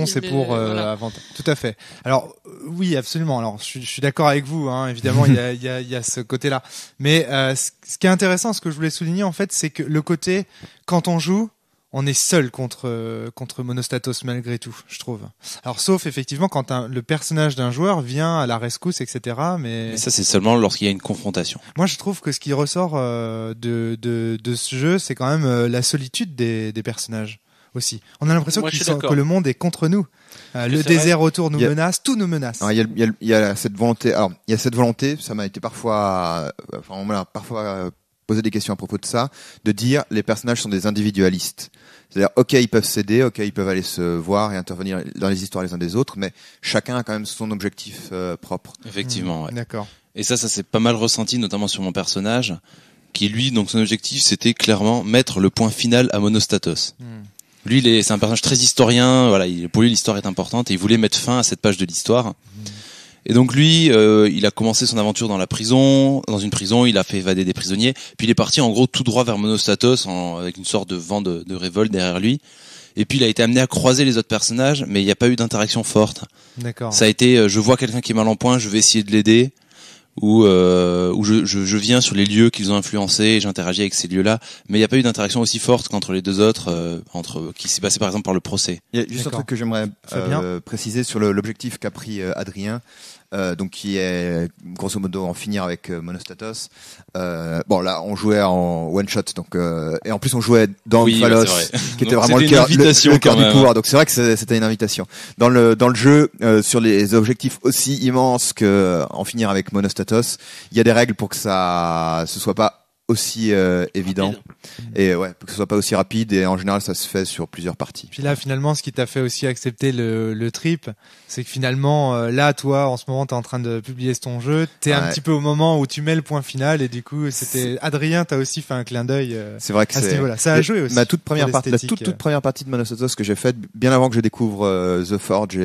c'est pour avantage. Tout à fait. Alors oui, absolument. Alors je suis d'accord avec vous. Évidemment, il y a ce côté-là. Mais ce qui est intéressant, ce que je voulais souligner en fait, c'est que le côté quand on joue, on est seul contre Monostatos malgré tout, je trouve. Alors sauf effectivement quand le personnage d'un joueur vient à la rescousse, etc. Mais ça c'est seulement lorsqu'il y a une confrontation. Moi je trouve que ce qui ressort de ce jeu, c'est quand même la solitude des personnages aussi. On a l'impression que le monde est contre nous. Le désert autour nous menace, tout nous menace. Il y a cette volonté. Alors, il y a cette volonté. Ça m'a été parfois, on m'a parfois poser des questions à propos de ça, de dire les personnages sont des individualistes. C'est-à-dire, ok, ils peuvent s'aider, ok, ils peuvent aller se voir et intervenir dans les histoires les uns des autres, mais chacun a quand même son objectif propre. Effectivement, ouais. D'accord. Et ça s'est pas mal ressenti, notamment sur mon personnage, qui lui, donc son objectif, c'était clairement mettre le point final à Monostatos. Lui, c'est un personnage très historien, voilà, pour lui l'histoire est importante et il voulait mettre fin à cette page de l'histoire. Et donc lui, il a commencé son aventure dans une prison, il a fait évader des prisonniers, puis il est parti en gros tout droit vers Monostatos avec une sorte de vent de révolte derrière lui. Et puis il a été amené à croiser les autres personnages, mais il n'y a pas eu d'interaction forte. D'accord. Ça a été, je vois quelqu'un qui est mal en point, je vais essayer de l'aider, ou je viens sur les lieux qu'ils ont influencés et j'interagis avec ces lieux-là, mais il n'y a pas eu d'interaction aussi forte qu'entre les deux autres, qui s'est passé par exemple par le procès. Il y a juste un truc que j'aimerais préciser sur l'objectif qu'a pris Adrien, donc qui est grosso modo en finir avec Monostatos. Bon là, on jouait en one shot, donc et en plus on jouait dans Omphalos, qui était vraiment le cœur du pouvoir. Donc c'est vrai que c'était une invitation. Dans le jeu, sur les objectifs aussi immenses que en finir avec Monostatos, il y a des règles pour que ce soit pas aussi évident et pour que ce soit pas aussi rapide, et en général ça se fait sur plusieurs parties. Puis là finalement ce qui t'a fait aussi accepter le trip, c'est que finalement là toi en ce moment t'es en train de publier ton jeu, t'es un petit peu au moment où tu mets le point final, et du coup c'était Adrien t'as aussi fait un clin d'œil c'est vrai que à ce niveau-là. Ça a joué aussi. Ma toute première partie, la toute première partie de Monostatos que j'ai faite bien avant que je découvre The Forge,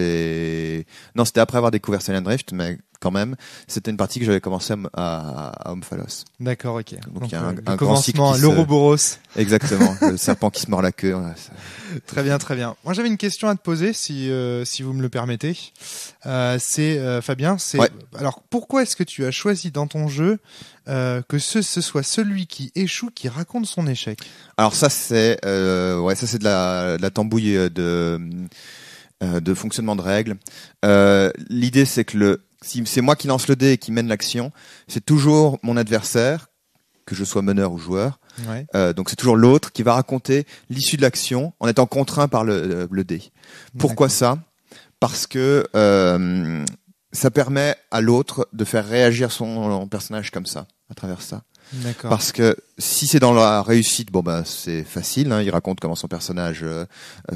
non c'était après avoir découvert Silent Drift, mais quand même, c'était une partie que j'avais commencé à Omphalos. D'accord, ok. Donc il y a un grand cycle. L'Ouroboros. Exactement, le serpent qui se mord la queue. Ouais, très bien, très bien. Moi j'avais une question à te poser, si vous me le permettez. Fabien, alors pourquoi est-ce que tu as choisi dans ton jeu que ce soit celui qui échoue qui raconte son échec? Alors ça c'est de la tambouille de fonctionnement de règles. L'idée c'est que si c'est moi qui lance le dé et qui mène l'action, c'est toujours mon adversaire, que je sois meneur ou joueur. Ouais. Donc c'est toujours l'autre qui va raconter l'issue de l'action en étant contraint par le dé. Pourquoi ça ? Parce que ça permet à l'autre de faire réagir son personnage comme ça, à travers ça. D'accord. Parce que si c'est dans la réussite, c'est facile, il raconte comment son personnage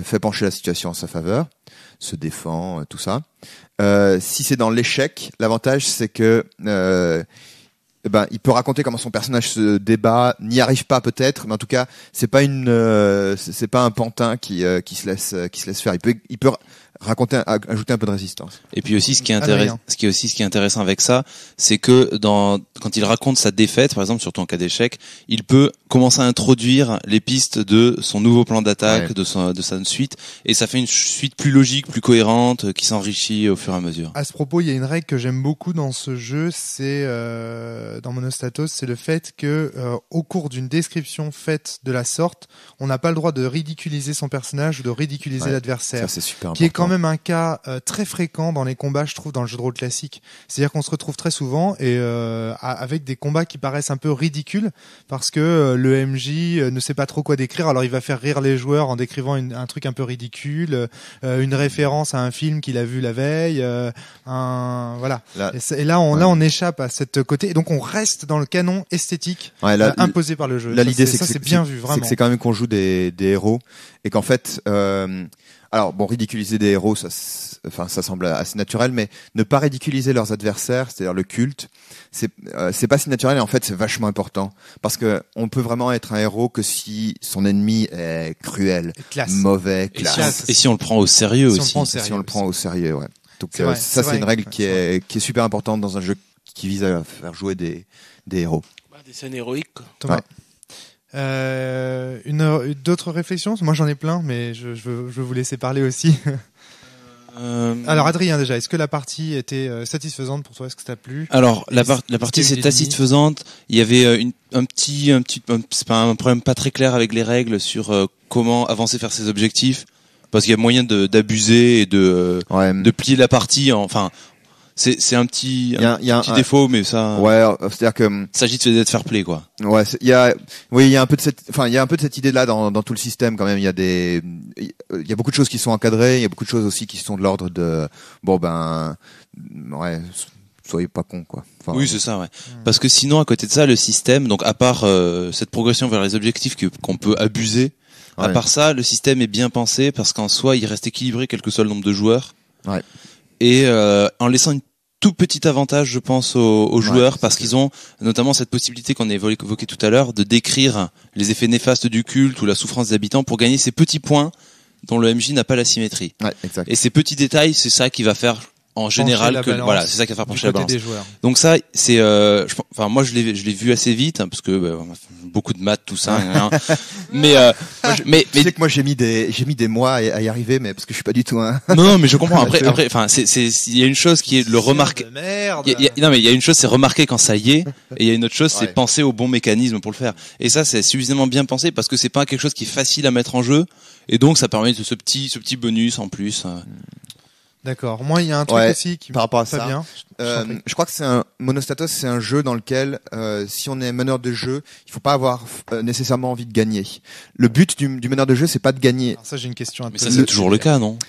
fait pencher la situation en sa faveur, se défend, tout ça. Si c'est dans l'échec, l'avantage c'est que il peut raconter comment son personnage se débat, n'y arrive pas peut-être, mais en tout cas c'est pas un pantin qui se laisse faire. Il peut ajouter un peu de résistance. Et puis aussi ce qui est intéressant avec ça, c'est que quand il raconte sa défaite, par exemple surtout en cas d'échec, il peut commencer à introduire les pistes de son nouveau plan d'attaque, de sa suite, et ça fait une suite plus logique, plus cohérente, qui s'enrichit au fur et à mesure. À ce propos, il y a une règle que j'aime beaucoup dans ce jeu, c'est dans Monostatos, c'est le fait que au cours d'une description faite de la sorte, on n'a pas le droit de ridiculiser son personnage ou de ridiculiser l'adversaire. Ça c'est super important. Qui est quand même un cas très fréquent dans les combats, je trouve, dans le jeu de rôle classique. C'est-à-dire qu'on se retrouve très souvent avec des combats qui paraissent un peu ridicules parce que le MJ ne sait pas trop quoi décrire, alors il va faire rire les joueurs en décrivant un truc un peu ridicule, une référence à un film qu'il a vu la veille, voilà. Et là on échappe à cette côté, et donc on reste dans le canon esthétique imposé par le jeu. Là, l'idée c'est bien vu, vraiment. C'est que c'est quand même qu'on joue des héros, et qu'en fait alors bon, ridiculiser des héros, ça semble assez naturel, mais ne pas ridiculiser leurs adversaires, c'est-à-dire le culte, c'est pas si naturel, et en fait c'est vachement important, parce que on peut vraiment être un héros que si son ennemi est cruel, mauvais, classe. Et si on le prend au sérieux aussi. Si on le prend au sérieux, ouais. Donc c'est une règle qui est super importante dans un jeu qui vise à faire jouer des héros. Des scènes héroïques. Thomas. D'autres réflexions? Moi j'en ai plein, mais je veux vous laisser parler aussi. Alors Adrien, déjà, est-ce que la partie était satisfaisante pour toi? Est-ce que ça t'a plu? Alors la partie c'est satisfaisante. Il y avait c'est pas un problème pas très clair avec les règles sur comment avancer vers ses objectifs, parce qu'il y a moyen d'abuser et de plier la partie. C'est un petit défaut, mais ça. Ouais, c'est-à-dire que. Il s'agit d'être fair play, quoi. Ouais, il y a un peu de cette idée-là dans tout le système, quand même. Il y a beaucoup de choses qui sont encadrées, il y a beaucoup de choses aussi qui sont de l'ordre de, soyez pas cons, quoi. Enfin, oui, c'est ça, ouais. Parce que sinon, à côté de ça, le système, donc à part cette progression vers les objectifs qu'on peut abuser, à part ça, le système est bien pensé parce qu'en soi, il reste équilibré quel que soit le nombre de joueurs. Ouais. Et en laissant une tout petit avantage, je pense, aux joueurs, parce qu'ils ont notamment cette possibilité qu'on a évoquée tout à l'heure de décrire les effets néfastes du culte ou la souffrance des habitants pour gagner ces petits points dont le MJ n'a pas la symétrie. Ouais, exact. Et ces petits détails, c'est ça qui va faire en général que voilà, c'est ça qui va faire pencher la balance. Donc ça, c'est enfin moi je l'ai vu assez vite hein, parce que on a fait beaucoup de maths tout ça hein. mais tu sais que moi j'ai mis des mois à y arriver, mais parce que je suis pas du tout non mais je comprends après enfin c'est il y a une chose qui est le remarquer non mais il y a une chose c'est remarquer quand ça y est, et il y a une autre chose c'est penser au bon mécanisme pour le faire, et ça c'est suffisamment bien pensé parce que c'est pas quelque chose qui est facile à mettre en jeu, et donc ça permet de ce petit bonus en plus. D'accord. Moi, il y a un truc aussi qui par rapport à ça ça. Bien. Je crois que Monostatos, c'est un jeu dans lequel, si on est meneur de jeu, il faut pas avoir nécessairement envie de gagner. Le but du meneur de jeu, c'est pas de gagner. Alors ça, j'ai une question. Mais ça, c'est toujours le cas, non?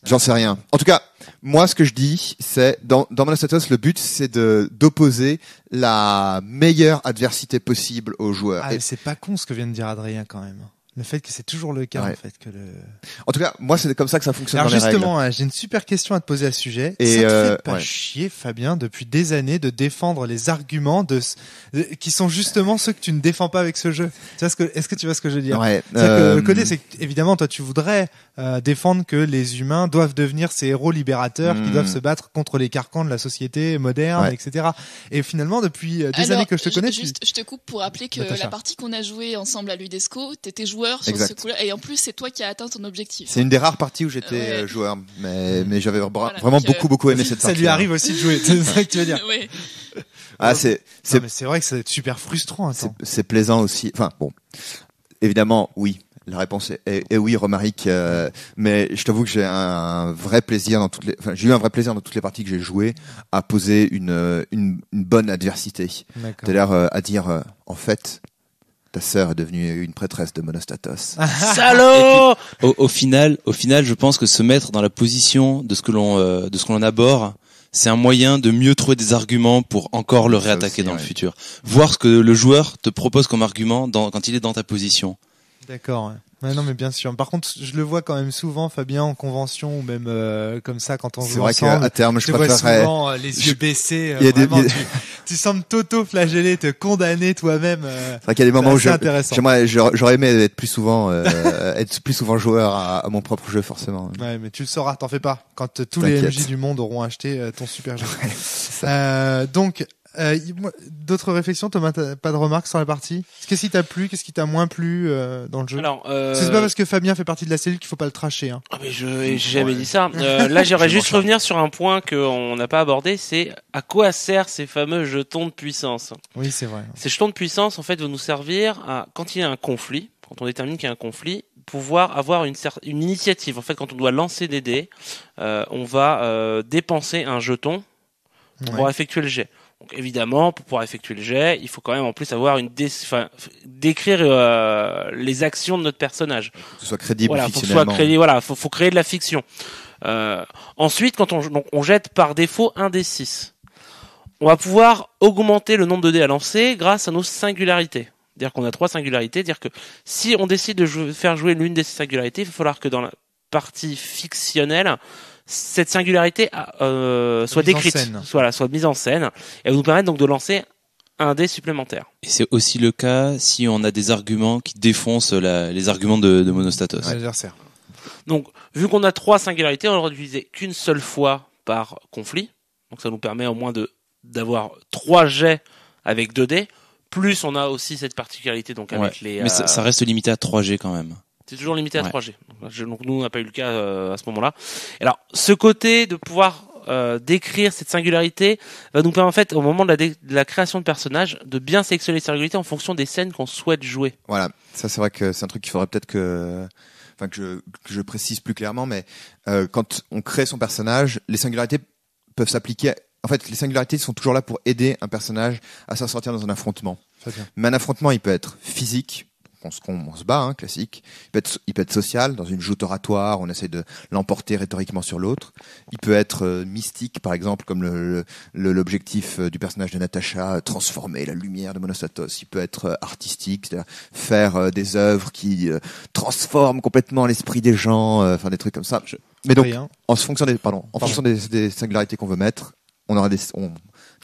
J'en sais rien. En tout cas, moi, ce que je dis, c'est dans Monostatos, le but, c'est d'opposer la meilleure adversité possible aux joueurs. Ah, mais c'est pas con ce que vient de dire Adrien quand même. Le fait que c'est toujours le cas, en fait, que le. En tout cas, moi, c'est comme ça que ça fonctionne. Alors dans les règles. justement, j'ai une super question à te poser à ce sujet. Et ça te fait pas chier, Fabien, depuis des années, de défendre les arguments qui sont justement ceux que tu ne défends pas avec ce jeu. Est-ce que tu vois ce que je veux dire? Ouais. Le côté, c'est que, évidemment, toi, tu voudrais défendre que les humains doivent devenir ces héros libérateurs qui doivent se battre contre les carcans de la société moderne, etc. Et finalement, depuis des années que je te connais, je te coupe pour rappeler que la partie qu'on a jouée ensemble à l'Udesco, t'étais joueur sur exact. ce coup-là, et en plus c'est toi qui as atteint ton objectif. C'est une des rares parties où j'étais joueur, mais j'avais vraiment beaucoup aimé cette partie. Ça lui arrive aussi de jouer, c'est ça que tu veux dire. Ouais. Ah mais c'est vrai que c'est super frustrant. C'est plaisant aussi. Enfin bon, évidemment oui. La réponse est oui, Romaric. Mais je t'avoue que j'ai un vrai plaisir j'ai eu un vrai plaisir dans toutes les parties que j'ai jouées à poser une bonne adversité. C'est-à-dire à dire en fait. Ta sœur est devenue une prêtresse de Monostatos. Salaud! Au final, je pense que se mettre dans la position de ce que l'on aborde, c'est un moyen de mieux trouver des arguments pour encore le réattaquer dans le futur. Voir ce que le joueur te propose comme argument quand il est dans ta position. D'accord. Ouais, non, mais bien sûr. Par contre, je le vois quand même souvent, Fabien, en convention ou même comme ça quand on joue ensemble. C'est vrai qu'à terme, je préférerais souvent les yeux baissés. Vraiment, tu sembles t'auto-flageller, te condamner toi-même. C'est vrai qu'il y a des moments où j'aurais aimé être plus souvent joueur à mon propre jeu, forcément. Ouais, mais tu le sauras, t'en fais pas. Quand tous les MJ du monde auront acheté ton super jeu. Donc. D'autres réflexions, Thomas, t'as pas de remarques sur la partie? Qu'est-ce qui t'a plu, qu'est-ce qui t'a moins plu dans le jeu? Alors, c'est pas parce que Fabien fait partie de la cellule qu'il faut pas le tracher. Hein. Ah mais j'ai jamais dit ça. Là, j'aimerais juste revenir sur un point qu'on n'a pas abordé, c'est à quoi servent ces fameux jetons de puissance. Oui, c'est vrai. Ces jetons de puissance, en fait, vont nous servir quand il y a un conflit, quand on détermine qu'il y a un conflit, pouvoir avoir une initiative. En fait, quand on doit lancer des dés, on va dépenser un jeton pour pouvoir effectuer le jet. Donc évidemment, pour pouvoir effectuer le jet, il faut quand même en plus avoir décrire les actions de notre personnage. Que ce soit crédible fictionnellement. Faut créer de la fiction. Ensuite, quand on jette par défaut un des 6, on va pouvoir augmenter le nombre de dés à lancer grâce à nos singularités. C'est-à-dire qu'on a 3 singularités. C'est-à-dire que si on décide de faire jouer l'une des singularités, il va falloir que dans la partie fictionnelle, cette singularité soit décrite, soit mise en scène, et nous permettre donc de lancer un dé supplémentaire. Et c'est aussi le cas si on a des arguments qui défoncent les arguments de Monostatos. L'adversaire. Donc, vu qu'on a 3 singularités, on ne l'utilisait qu'une seule fois par conflit. Donc ça nous permet au moins d'avoir 3 jets avec 2 dés. Plus on a aussi cette particularité donc avec les. Mais ça reste limité à 3 G quand même. C'est toujours limité à 3G. Donc nous, on n'a pas eu le cas à ce moment-là. Alors, ce côté de pouvoir décrire cette singularité va nous permettre, en fait, au moment de la création de personnages, de bien sélectionner les singularités en fonction des scènes qu'on souhaite jouer. Voilà, ça c'est vrai que c'est un truc qu'il faudrait peut-être que je précise plus clairement, mais quand on crée son personnage, les singularités peuvent s'appliquer. En fait, les singularités sont toujours là pour aider un personnage à s'en sortir dans un affrontement. Mais un affrontement, il peut être physique, on se bat, hein, classique. Il peut être social, dans une joute oratoire, on essaie de l'emporter rhétoriquement sur l'autre. Il peut être mystique, par exemple, comme l'objectif du personnage de Natacha, transformer la lumière de Monostatos. Il peut être artistique, c'est-à-dire faire des œuvres qui transforment complètement l'esprit des gens, enfin des trucs comme ça. Mais donc, en fonction des singularités qu'on veut mettre, on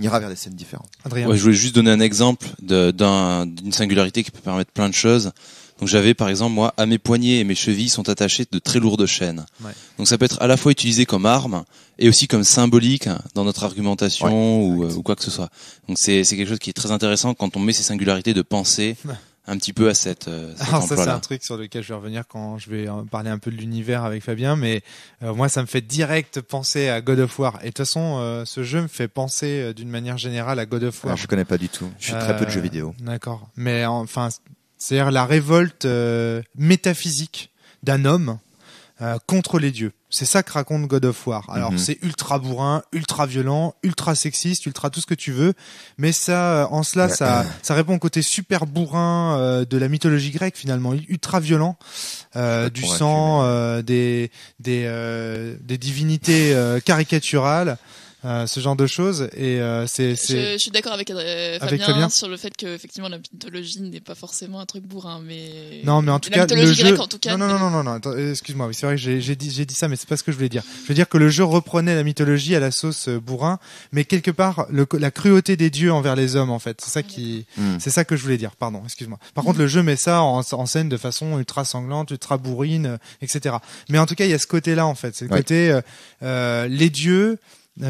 ira vers des scènes différentes. Adrien. Ouais, je voulais juste donner un exemple d'une singularité qui peut permettre plein de choses. Donc j'avais par exemple moi à mes poignets et mes chevilles sont attachées de très lourdes chaînes. Ouais. Donc ça peut être à la fois utilisé comme arme et aussi comme symbolique dans notre argumentation ou quoi que ce soit. Donc c'est quelque chose qui est très intéressant quand on met ces singularités de penser un petit peu à cet Alors ça c'est un truc sur lequel je vais revenir quand je vais parler un peu de l'univers avec Fabien, mais moi ça me fait direct penser à God of War. Et de toute façon ce jeu me fait penser d'une manière générale à God of War. Je connais pas du tout, je suis très peu de jeux vidéo. D'accord, mais enfin c'est-à-dire la révolte métaphysique d'un homme contre les dieux. C'est ça que raconte God of War. Alors c'est ultra bourrin, ultra violent, ultra sexiste, ultra tout ce que tu veux, mais ça, en cela, ça répond au côté super bourrin de la mythologie grecque finalement, ultra violent, du sang, des divinités caricaturales. Ce genre de choses et je suis d'accord avec Fabien sur le fait que effectivement la mythologie n'est pas forcément un truc bourrin, mais non mais en tout cas le jeu non attends, excuse-moi, oui c'est vrai que j'ai dit ça, mais c'est pas ce que je voulais dire. Je veux dire que le jeu reprenait la mythologie à la sauce bourrin, mais quelque part la cruauté des dieux envers les hommes en fait, c'est ça c'est ça que je voulais dire, pardon, excuse-moi. Par contre le jeu met ça en scène de façon ultra sanglante, ultra bourrine, etc. Mais en tout cas il y a ce côté là en fait, c'est le côté les dieux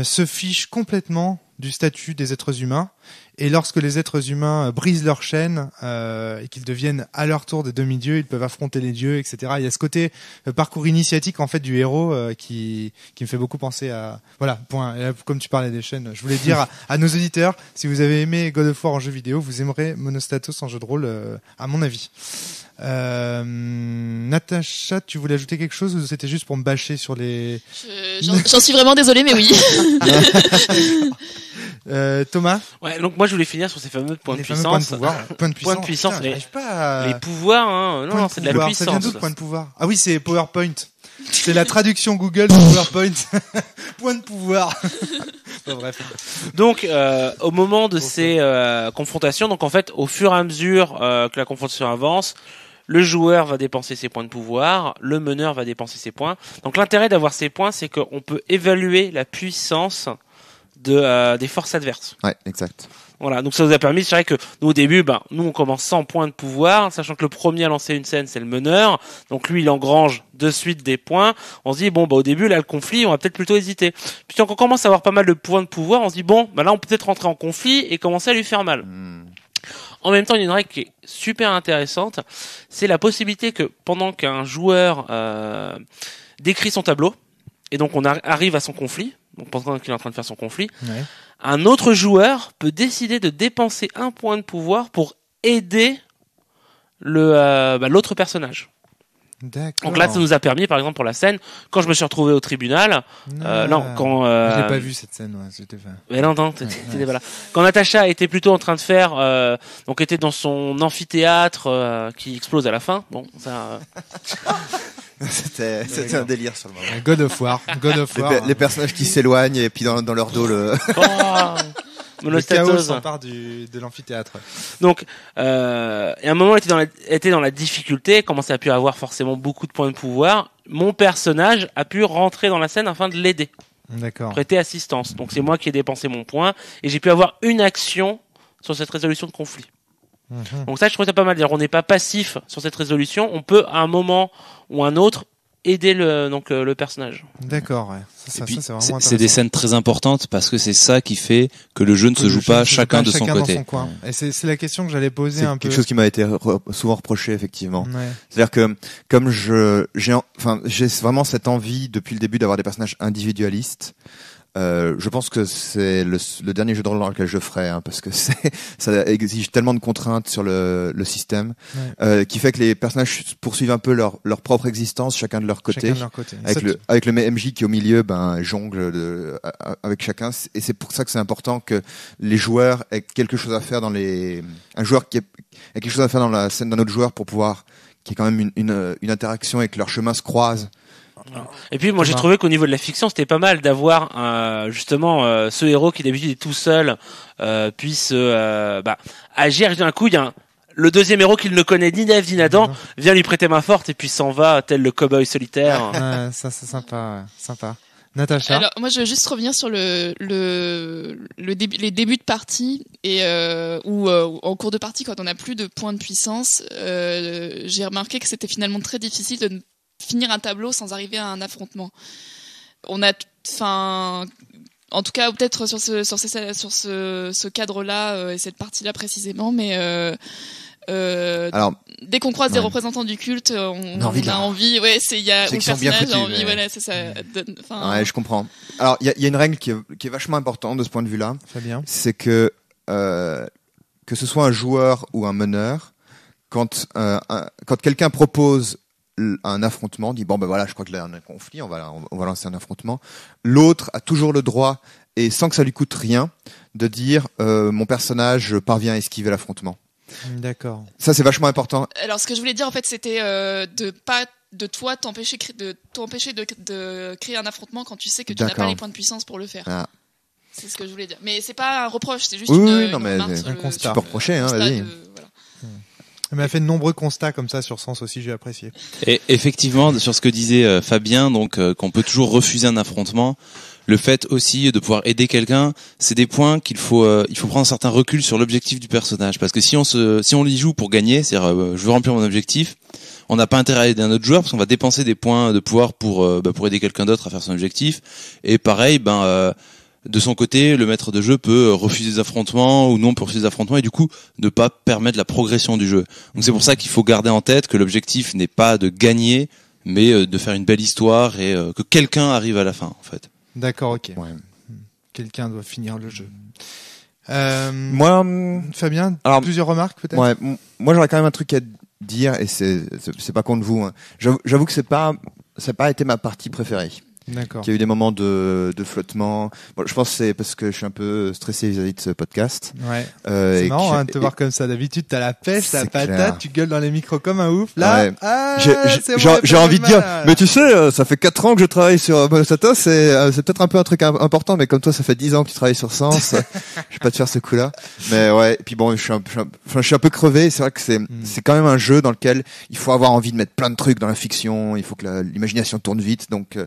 se fichent complètement du statut des êtres humains, et lorsque les êtres humains brisent leur chaîne et qu'ils deviennent à leur tour des demi-dieux, ils peuvent affronter les dieux, etc. Il y a ce côté parcours initiatique en fait du héros qui me fait beaucoup penser à voilà point. Et là, comme tu parlais des chaînes, je voulais dire à nos auditeurs, si vous avez aimé God of War en jeu vidéo, vous aimerez Monostatos en jeu de rôle, à mon avis. Natacha, tu voulais ajouter quelque chose ou c'était juste pour me bâcher sur les... J'en suis vraiment désolée, mais oui. Thomas. Ouais, donc moi je voulais finir sur ces fameux points de puissance. Points de puissance. Putain, les pouvoirs, hein. Non, c'est de la puissance. Ça vient d'où le point de pouvoir? Ah oui, c'est PowerPoint. C'est la traduction Google de PowerPoint. Point de pouvoir. Bon, bref. Donc, au moment de ces confrontations, donc en fait, au fur et à mesure que la confrontation avance, le joueur va dépenser ses points de pouvoir, le meneur va dépenser ses points. Donc l'intérêt d'avoir ces points, c'est qu'on peut évaluer la puissance des forces adverses. Ouais, exact. Voilà, donc ça nous a permis, c'est vrai que nous au début, nous on commence 100 points de pouvoir, sachant que le premier à lancer une scène c'est le meneur, donc lui il engrange de suite des points. On se dit au début là le conflit, on va peut-être plutôt hésiter. Puis quand on commence à avoir pas mal de points de pouvoir, on se dit là on peut peut-être rentrer en conflit et commencer à lui faire mal. En même temps, il y a une règle qui est super intéressante, c'est la possibilité que pendant qu'un joueur décrit son tableau, et donc on arrive à son conflit, donc pendant qu'il est en train de faire son conflit, un autre joueur peut décider de dépenser un point de pouvoir pour aider l'autre personnage. D'accord. Donc là, ça nous a permis, par exemple, pour la scène, quand je me suis retrouvé au tribunal, je l'ai pas vu cette scène, c'était pas. Mais non, t'étais pas là. Quand Natacha était plutôt en train de faire, donc était dans son amphithéâtre qui explose à la fin. Bon, ça. C'était un délire sur le moment. God of War. Les personnages qui s'éloignent et puis dans leur dos le. Le chaos s'empare de l'amphithéâtre. Donc, et à un moment, elle était dans la difficulté, commençait à pu avoir forcément beaucoup de points de pouvoir. Mon personnage a pu rentrer dans la scène afin de l'aider. D'accord. Prêter assistance. Donc c'est moi qui ai dépensé mon point et j'ai pu avoir une action sur cette résolution de conflit. Donc ça, je trouvais ça pas mal. On n'est pas passif sur cette résolution. On peut, à un moment ou un autre, aider le personnage. D'accord, ouais. Ça, c'est vraiment intéressant. C'est des scènes très importantes parce que c'est ça qui fait que le jeu ne se joue pas chacun de son côté. Dans son coin. Et c'est la question que j'allais poser un peu. C'est quelque chose qui m'a été souvent reproché, effectivement. Ouais. C'est-à-dire que comme j'ai vraiment cette envie depuis le début d'avoir des personnages individualistes. Je pense que c'est le dernier jeu de rôle dans lequel je ferai, hein, parce que ça exige tellement de contraintes sur le système, qui fait que les personnages poursuivent un peu leur propre existence, chacun de leur côté. Avec le MJ qui est au milieu, jongle avec chacun. Et c'est pour ça que c'est important que les joueurs aient quelque chose à faire un joueur qui a quelque chose à faire dans la scène d'un autre joueur pour pouvoir, qu'il y ait quand même une interaction et que leurs chemins se croisent. Et puis moi j'ai trouvé qu'au niveau de la fiction c'était pas mal d'avoir justement ce héros qui d'habitude est tout seul puisse agir. D'un coup il y a le deuxième héros qu'il ne connaît ni d'Ève ni d'Adam vient lui prêter main forte et puis s'en va tel le cow-boy solitaire. Ça c'est sympa. Natacha. Alors moi je veux juste revenir sur les débuts de partie et où en cours de partie quand on n'a plus de points de puissance, j'ai remarqué que c'était finalement très difficile de finir un tableau sans arriver à un affrontement. En tout cas peut-être sur ce cadre-là et cette partie-là précisément, mais alors, dès qu'on croise des représentants du culte, on a envie. Ouais, il y a le personnage a envie. Voilà, c'est ça. Ouais, je comprends. Alors, il y a une règle qui est vachement importante de ce point de vue-là. Fabien. C'est que ce soit un joueur ou un meneur, quand quelqu'un propose un affrontement, dit je crois que là on a un conflit, on va lancer un affrontement. L'autre a toujours le droit, et sans que ça lui coûte rien, de dire mon personnage parvient à esquiver l'affrontement. D'accord. Ça c'est vachement important. Alors ce que je voulais dire en fait c'était de toi t'empêcher de créer un affrontement quand tu sais que tu n'as pas les points de puissance pour le faire. Ah. C'est ce que je voulais dire. Mais c'est pas un reproche, c'est juste une remarque sur un constat. Tu peux reprocher, vas-y. Elle m'a fait de nombreux constats comme ça sur Sens aussi, j'ai apprécié. Et effectivement, sur ce que disait Fabien, donc qu'on peut toujours refuser un affrontement, le fait aussi de pouvoir aider quelqu'un, c'est des points il faut prendre un certain recul sur l'objectif du personnage, parce que si on y joue pour gagner, c'est-à-dire je veux remplir mon objectif, on n'a pas intérêt à aider un autre joueur parce qu'on va dépenser des points de pouvoir pour aider quelqu'un d'autre à faire son objectif. Et pareil, de son côté, le maître de jeu peut refuser des affrontements ou non pour refuser des affrontements et du coup ne pas permettre la progression du jeu. Donc c'est pour ça qu'il faut garder en tête que l'objectif n'est pas de gagner, mais de faire une belle histoire et que quelqu'un arrive à la fin en fait. D'accord, ok. Ouais. Quelqu'un doit finir le jeu. Moi, Fabien, plusieurs remarques peut-être. Ouais, moi j'aurais quand même un truc à dire et c'est pas contre vous. Hein. J'avoue que ça n'a pas été ma partie préférée. D'accord. Qu'il y a eu des moments de flottement. Bon, je pense que c'est parce que je suis un peu stressé vis-à-vis de ce podcast. Ouais. C'est marrant de te voir comme ça. D'habitude, t'as la pêche, la patate, tu gueules dans les micros comme un ouf. Là, j'ai envie de dire, mais tu sais, ça fait 4 ans que je travaille sur Monostatos, c'est peut-être un peu un truc important, mais comme toi, ça fait 10 ans que tu travailles sur Sens, je vais pas te faire ce coup-là. Mais ouais, et puis bon, je suis un peu crevé. C'est vrai que c'est quand même un jeu dans lequel il faut avoir envie de mettre plein de trucs dans la fiction. Il faut que l'imagination tourne vite. Donc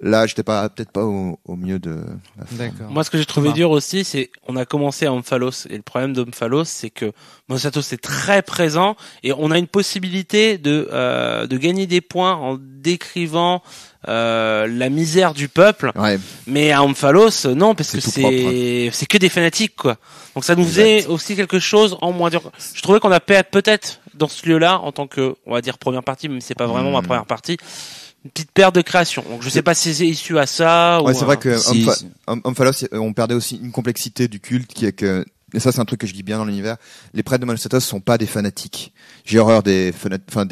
là, j'étais peut-être pas au milieu de la fin. D'accord. Moi, ce que j'ai trouvé dur aussi, c'est on a commencé à Omphalos et le problème d'Omphalos, c'est que Monostatos est très présent et on a une possibilité de gagner des points en décrivant la misère du peuple. Ouais. Mais à Omphalos, non, parce que propre. c'est que des fanatiques, quoi. Donc ça nous faisait aussi quelque chose en moins dur. Je trouvais qu'on a peut-être dans ce lieu-là, en tant que, on va dire, première partie, même si c'est pas vraiment ma première partie, une petite perte de création. Donc je sais pas si c'est issu à ça. Ouais, c'est vrai que Omphalos, on perdait aussi une complexité du culte qui est que, et ça c'est un truc que je dis bien dans l'univers, les prêtres de Monostatos sont pas des fanatiques. J'ai horreur des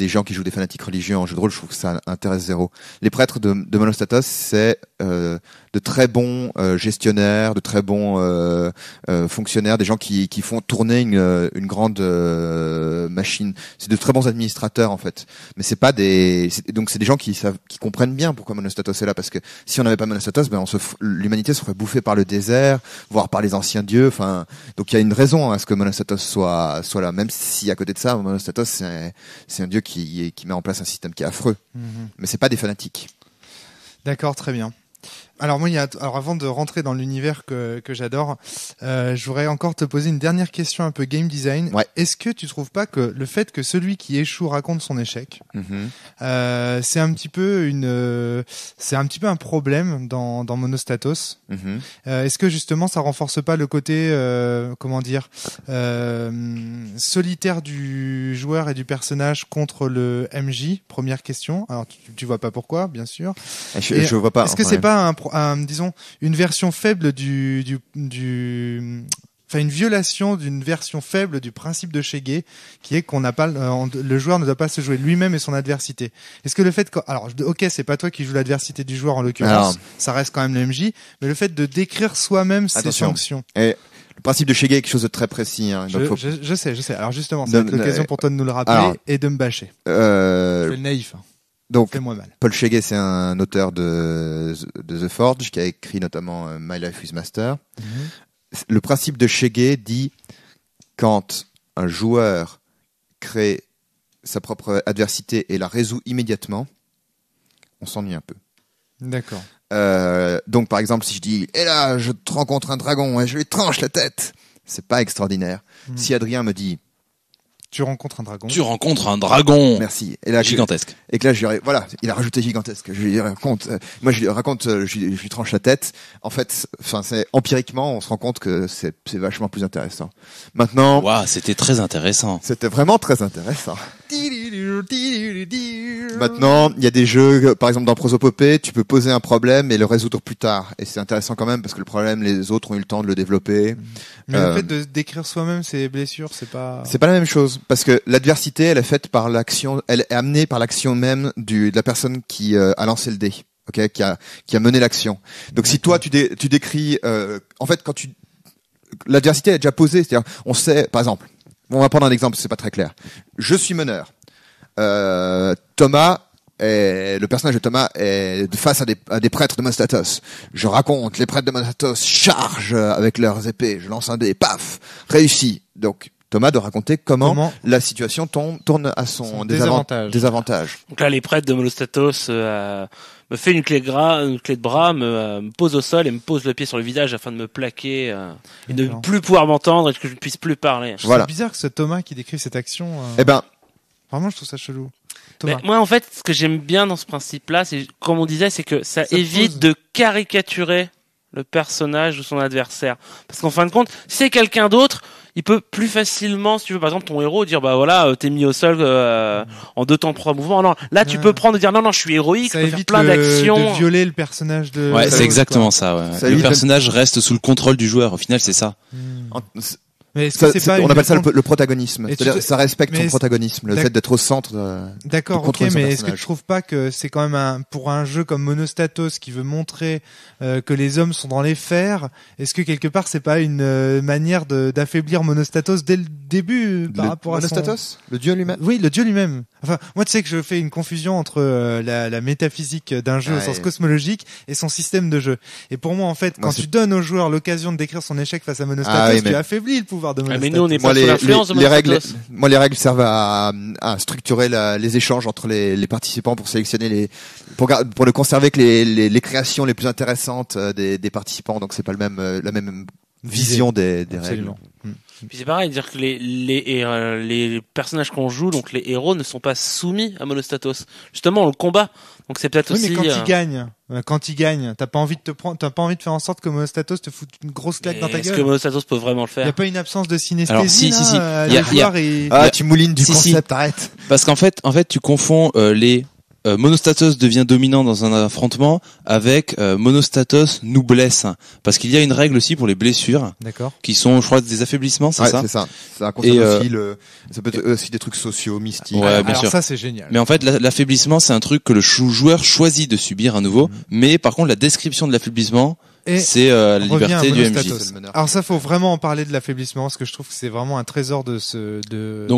gens qui jouent des fanatiques religieux en jeu de rôle, je trouve que ça intéresse zéro. Les prêtres de Monostatos, c'est de très bons gestionnaires, de très bons fonctionnaires, des gens qui font tourner une grande machine. C'est de très bons administrateurs en fait. Mais c'est pas donc c'est des gens qui comprennent bien pourquoi Monostatos est là, parce que si on n'avait pas Monostatos, l'humanité se ferait bouffer par le désert, voire par les anciens dieux. Enfin, donc il y a une raison à ce que Monostatos soit là, même si à côté de ça, Monostatos c'est un dieu qui met en place un système qui est affreux. Mais c'est pas des fanatiques. D'accord, très bien. Alors moi, avant de rentrer dans l'univers que j'adore, je voudrais encore te poser une dernière question un peu game design. Ouais. Est-ce que tu trouves pas que le fait que celui qui échoue raconte son échec, c'est un petit peu un problème dans Monostatos. Est-ce que justement ça renforce pas le côté solitaire du joueur et du personnage contre le MJ? Première question. Alors tu vois pas pourquoi, bien sûr. Je vois pas. Est-ce que c'est pas disons une version faible enfin une violation d'une version faible du principe de Shege, qui est qu'on n'a pas le joueur ne doit pas se jouer lui-même et son adversité. Est-ce que le fait ok, c'est pas toi qui joues l'adversité du joueur en l'occurrence, ça reste quand même le MJ, mais le fait de décrire soi-même ses sanctions. Et le principe de Shege est quelque chose de très précis. Hein, donc je sais. Alors justement, c'est l'occasion pour toi de nous le rappeler et de me bâcher. Je fais le naïf. Donc, fais-moi mal. Paul Shege, c'est un auteur de The Forge qui a écrit notamment My Life with Master. Le principe de Shege dit quand un joueur crée sa propre adversité et la résout immédiatement, on s'ennuie un peu. D'accord. Donc par exemple, si je dis « Et là, je te rencontre un dragon et je lui tranche la tête », c'est pas extraordinaire. Si Adrien me dit tu rencontres un dragon. Tu rencontres un dragon. Merci. Et là, gigantesque. Et que là, voilà, il a rajouté gigantesque. Je lui raconte, je lui tranche la tête. En fait, c'est empiriquement, on se rend compte que c'est vachement plus intéressant. Maintenant. Waouh, c'était très intéressant. C'était vraiment très intéressant. Maintenant, il y a des jeux, par exemple dans Prosopopée, tu peux poser un problème et le résoudre plus tard. Et c'est intéressant quand même parce que le problème, les autres ont eu le temps de le développer. Mais le fait de décrire soi-même ses blessures, c'est pas la même chose. Parce que l'adversité, elle est faite par l'action, elle est amenée par l'action même de la personne qui a lancé le dé, ok, qui a mené l'action. Donc si toi tu décris, en fait l'adversité est déjà posée, c'est-à-dire on sait, par exemple, on va prendre un exemple, c'est pas très clair. Je suis meneur. Thomas. Et le personnage de Thomas est face à des prêtres de Monostatos. Je raconte, les prêtres de Monostatos chargent avec leurs épées, je lance un dé, paf, réussi. Donc Thomas doit raconter comment la situation tourne à son désavantage. Donc là, les prêtres de Monostatos me fait une clé de bras, me pose au sol et me pose le pied sur le visage afin de me plaquer et de ne plus pouvoir m'entendre et que je ne puisse plus parler. C'est bizarre que ce Thomas qui décrit cette action. Vraiment, je trouve ça chelou. Mais moi, en fait, ce que j'aime bien dans ce principe-là, c'est, comme on disait, c'est que ça évite de caricaturer le personnage ou son adversaire. Parce qu'en fin de compte, si c'est quelqu'un d'autre, il peut plus facilement, si tu veux, par exemple, ton héros, dire, bah voilà, t'es mis au sol en 2 temps 3 mouvements. Non, là, tu peux prendre et dire, non, je suis héroïque, ça je peux faire plein d'actions. De violer le personnage de... Ouais, c'est exactement ça, ouais. Le personnage reste sous le contrôle du joueur. Au final, c'est ça. Mais on appelle ça le protagonisme. C'est-à-dire, ça respecte son protagonisme, le fait d'être au centre. D'accord, ok, mais est-ce que tu trouves pas que c'est quand même pour un jeu comme Monostatos qui veut montrer que les hommes sont dans les fers, est-ce que quelque part c'est pas une manière d'affaiblir Monostatos dès le début par rapport à Monostatos, le dieu lui-même? Oui, le dieu lui-même. Enfin, moi tu sais que je fais une confusion entre la métaphysique d'un jeu au sens cosmologique et son système de jeu. Et pour moi en fait, quand tu donnes au joueur l'occasion de décrire son échec face à Monostatos, tu affaiblis le pouvoir de Monostatos. Mais nous on n'est pas sous l'influence de Monostatos. Les règles servent à structurer les échanges entre les participants pour sélectionner pour ne conserver que les créations les plus intéressantes des participants. Donc c'est pas la même vision des règles. Puis c'est pareil, dire que les personnages qu'on joue, donc les héros, ne sont pas soumis à Monostatos. Justement, on le combat. Donc c'est peut-être aussi. Mais quand il gagne, t'as pas envie de faire en sorte que Monostatos te foute une grosse claque dans ta gueule. Est-ce que Monostatos peut vraiment le faire? Il y a pas une absence de synesthésie. Alors si. Tu moulines du concept, arrête. Parce qu'en fait, tu confonds Monostatos devient dominant dans un affrontement avec Monostatos nous blesse, parce qu'il y a une règle aussi pour les blessures. D'accord. Qui sont, je crois, des affaiblissements, c'est ça. C'est ça. Ça concerne aussi ça peut être aussi des trucs sociaux, mystiques. Ouais, bien sûr. Ça c'est génial. Mais en fait, l'affaiblissement, c'est un truc que le joueur choisit de subir à nouveau. Mais par contre, la description de l'affaiblissement, c'est la liberté du MJ. Alors ça, faut vraiment en parler de l'affaiblissement, parce que je trouve que c'est vraiment un trésor de ce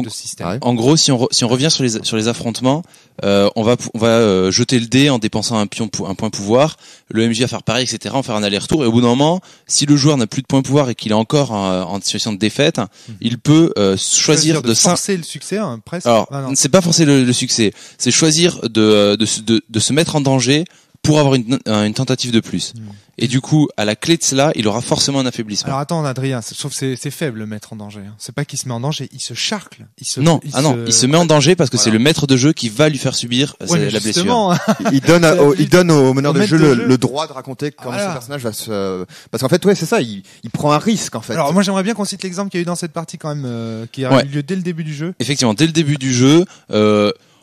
système. En gros, si on revient sur les affrontements, on va jeter le dé en dépensant un point pouvoir. Le MJ va faire pareil, etc. On va faire un aller-retour. Et au bout d'un moment, si le joueur n'a plus de point pouvoir et qu'il est encore en situation de défaite, il peut choisir de forcer le succès, presque. Alors, c'est pas forcer le succès, c'est choisir de se mettre en danger pour avoir une tentative de plus. Et du coup, à la clé de cela, il aura forcément un affaiblissement. Alors attends, Adrien, je trouve que c'est faible le mettre en danger. C'est pas qu'il se met en danger, il se charcle. Il se met en danger parce que c'est le maître de jeu qui va lui faire subir la blessure. Il donne au meneur de jeu le droit de raconter comment ce personnage va se... Parce qu'en fait, c'est ça, il prend un risque en fait. Alors moi j'aimerais bien qu'on cite l'exemple qu'il y a eu dans cette partie quand même, qui a eu lieu dès le début du jeu. Effectivement, dès le début du jeu,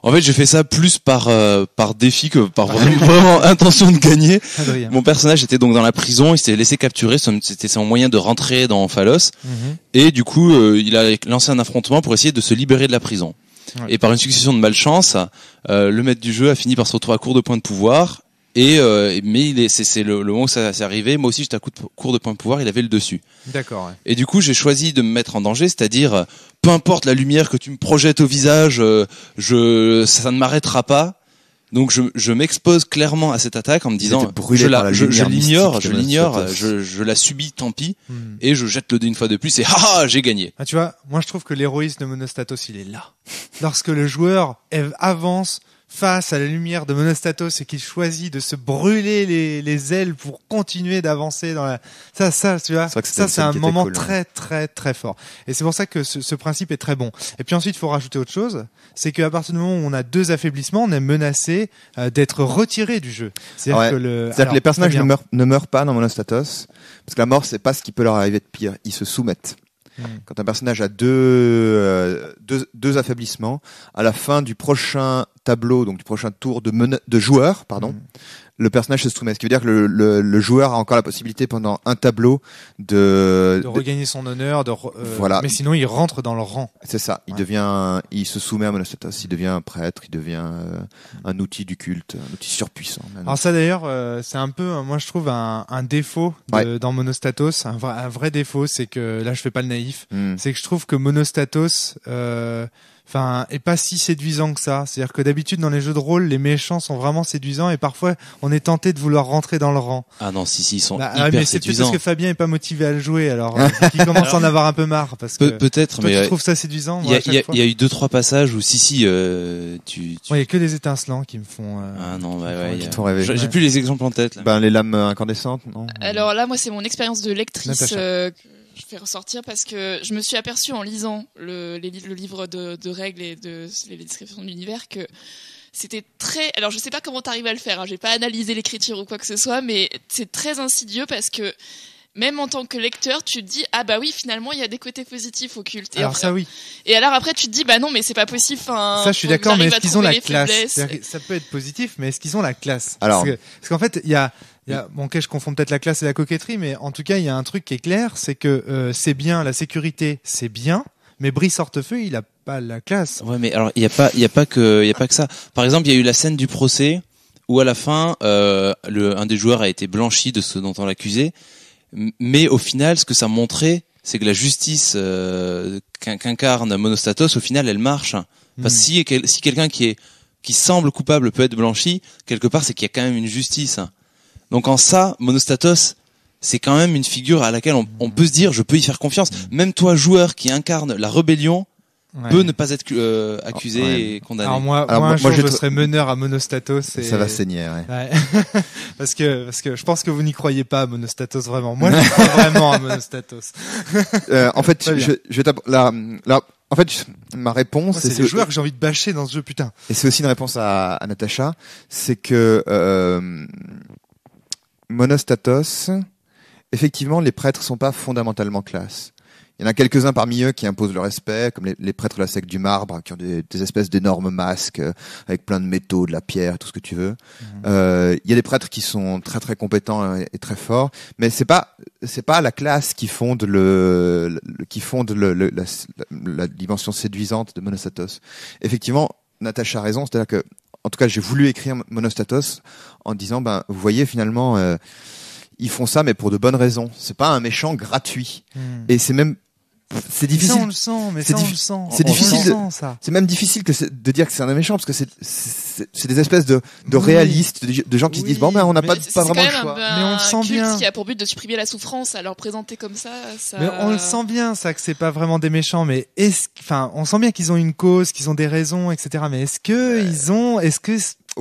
En fait, j'ai fait ça plus par défi que par vraiment intention de gagner. Adrien. Mon personnage était donc dans la prison, il s'était laissé capturer, c'était son moyen de rentrer dans Phalos, et du coup, il a lancé un affrontement pour essayer de se libérer de la prison. Ouais. Et par une succession de malchance, le maître du jeu a fini par se retrouver à court de points de pouvoir. Mais c'est le moment où ça s'est arrivé. Moi aussi, j'étais à court de points de pouvoir. Il avait le dessus. D'accord. Ouais. Et du coup, j'ai choisi de me mettre en danger, c'est-à-dire, peu importe la lumière que tu me projettes au visage, ça ne m'arrêtera pas. Donc, je m'expose clairement à cette attaque en me disant, je l'ignore, je la subis, tant pis, et je jette le dé une fois de plus et j'ai gagné. Ah, tu vois, moi je trouve que l'héroïsme de Monostatos, il est là. Lorsque le joueur avance face à la lumière de Monostatos et qu'il choisit de se brûler les ailes pour continuer d'avancer dans la... Ça, tu vois, ça c'est un moment cool, très, très, très fort. Et c'est pour ça que ce principe est très bon. Et puis ensuite, il faut rajouter autre chose, c'est qu'à partir du moment où on a 2 affaiblissements, on est menacé d'être retiré du jeu. C'est-à-dire que les personnages ne meurent pas dans Monostatos, parce que la mort, c'est pas ce qui peut leur arriver de pire. Ils se soumettent. Quand un personnage a deux affaiblissements, à la fin du prochain tableau, donc du prochain tour de joueur, le personnage se soumet. Ce qui veut dire que le joueur a encore la possibilité pendant un tableau de regagner son honneur, voilà. Mais sinon il rentre dans le rang. C'est ça. Il se soumet à Monostatos. Il devient un prêtre. Il devient un outil du culte, un outil surpuissant. Alors ça d'ailleurs, c'est un peu, moi je trouve un défaut dans Monostatos, un vrai défaut, c'est que là je fais pas le naïf, c'est que je trouve que Monostatos est pas si séduisant que ça. C'est-à-dire que d'habitude dans les jeux de rôle, les méchants sont vraiment séduisants et parfois on est tenté de vouloir rentrer dans le rang. Ah non, si, ils sont hyper mais c'est séduisants. peut-être parce que Fabien est pas motivé à le jouer, alors il commence à en avoir un peu marre parce que peut-être. Toi, mais tu trouves ça séduisant? Il y a eu 2-3 passages où il y a que des étincelants qui me font. Ah non, qui te font rêver. J'ai plus les exemples en tête. Là. Les lames incandescentes, non? Alors là, moi, c'est mon expérience de lectrice. Je fais ressortir parce que je me suis aperçue en lisant le livre de règles et les descriptions de l'univers que c'était très... Alors je sais pas comment t'arrives à le faire, j'ai pas analysé l'écriture ou quoi que ce soit, mais c'est très insidieux parce que même en tant que lecteur, tu te dis ah bah oui, finalement il y a des côtés positifs au culte. Alors ça oui. Et alors après tu te dis bah non mais c'est pas possible. Ça je suis d'accord, mais est-ce qu'ils ont la classe? Ça peut être positif, mais est-ce qu'ils ont la classe? Alors parce qu'en fait il y a je confonds peut-être la classe et la coquetterie, mais en tout cas il y a un truc qui est clair, c'est que c'est bien, la sécurité c'est bien, mais Brice Hortefeux il a pas la classe. Ouais, mais alors il y a pas que ça. Par exemple, il y a eu la scène du procès où à la fin un des joueurs a été blanchi de ce dont on l'accusait, mais au final ce que ça montrait, c'est que la justice qu'incarne Monostatos au final elle marche. Parce que si quelqu'un qui semble coupable peut être blanchi, quelque part c'est qu'il y a quand même une justice. Donc en ça, Monostatos, c'est quand même une figure à laquelle on peut se dire, je peux y faire confiance. Même toi, joueur qui incarne la rébellion, peut ne pas être accusé et condamné. Alors moi je serais meneur à Monostatos. Ça va saigner, ouais. parce que je pense que vous n'y croyez pas à Monostatos vraiment. Moi, je crois vraiment à Monostatos. En fait, en fait, ma réponse, c'est les joueurs que j'ai envie de bâcher dans ce jeu, putain. Et c'est aussi une réponse à Natacha, c'est que Monostatos, effectivement, les prêtres sont pas fondamentalement classe. Il y en a quelques-uns parmi eux qui imposent le respect, comme les prêtres de la secte du marbre, qui ont des espèces d'énormes masques avec plein de métaux, de la pierre, tout ce que tu veux. Il y a des prêtres qui sont très très compétents et très forts, mais c'est pas la classe qui fonde la dimension séduisante de Monostatos. Effectivement, Natacha a raison, c'est-à-dire que en tout cas, j'ai voulu écrire Monostatos en disant, vous voyez, finalement, ils font ça, mais pour de bonnes raisons. C'est pas un méchant gratuit. Et c'est même, c'est difficile. Ça, on le sent, mais ça, on le sent. C'est difficile. Ça. C'est même difficile de dire que c'est un méchant, parce que c'est des espèces de réalistes, de gens qui se disent, on n'a pas vraiment le choix. Mais on le sent bien. Qui a pour but de supprimer la souffrance, alors présenter comme ça. Mais on le sent bien, ça, que c'est pas vraiment des méchants, mais on sent bien qu'ils ont une cause, qu'ils ont des raisons, etc. Mais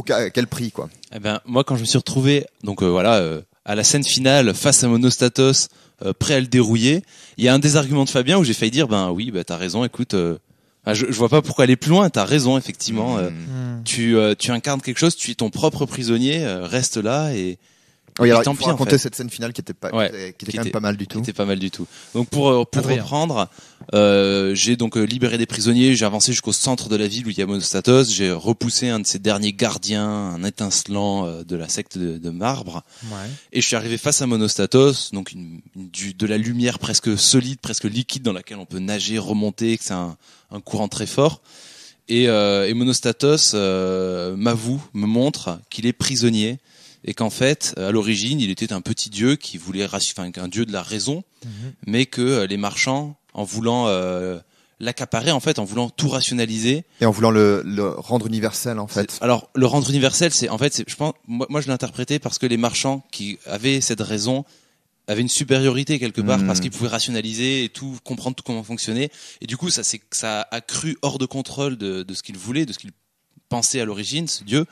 à quel prix, quoi? Eh ben, moi, quand je me suis retrouvé, donc, à la scène finale, face à Monostatos, prêt à le dérouiller, il y a un des arguments de Fabien où j'ai failli dire, oui, t'as raison, écoute, je vois pas pourquoi aller plus loin, t'as raison, effectivement, tu incarnes quelque chose, tu es ton propre prisonnier, reste là et Oui, alors, tant il faut pis, raconter en fait. cette scène finale qui était pas, Ouais, qui était quand même pas mal du tout. Qui était pas mal du tout. Donc pour reprendre, j'ai donc libéré des prisonniers, j'ai avancé jusqu'au centre de la ville où il y a Monostatos, j'ai repoussé un de ces derniers gardiens, un étincelant de la secte de marbre, et je suis arrivé face à Monostatos, donc de la lumière presque solide, presque liquide dans laquelle on peut nager, remonter, que c'est un courant très fort. Et Monostatos me montre qu'il est prisonnier. Et qu'en fait, à l'origine, il était un petit dieu qui voulait, un dieu de la raison, mais que les marchands, en voulant l'accaparer, en fait, en voulant tout rationaliser, et en voulant le rendre universel, en fait. Alors, le rendre universel, je pense, moi, je l'ai interprété parce que les marchands qui avaient cette raison avaient une supériorité quelque part parce qu'ils pouvaient rationaliser et tout comprendre tout comment fonctionnait. Et du coup, ça a cru hors de contrôle de ce qu'il voulait, de ce qu'il pensait à l'origine, ce dieu.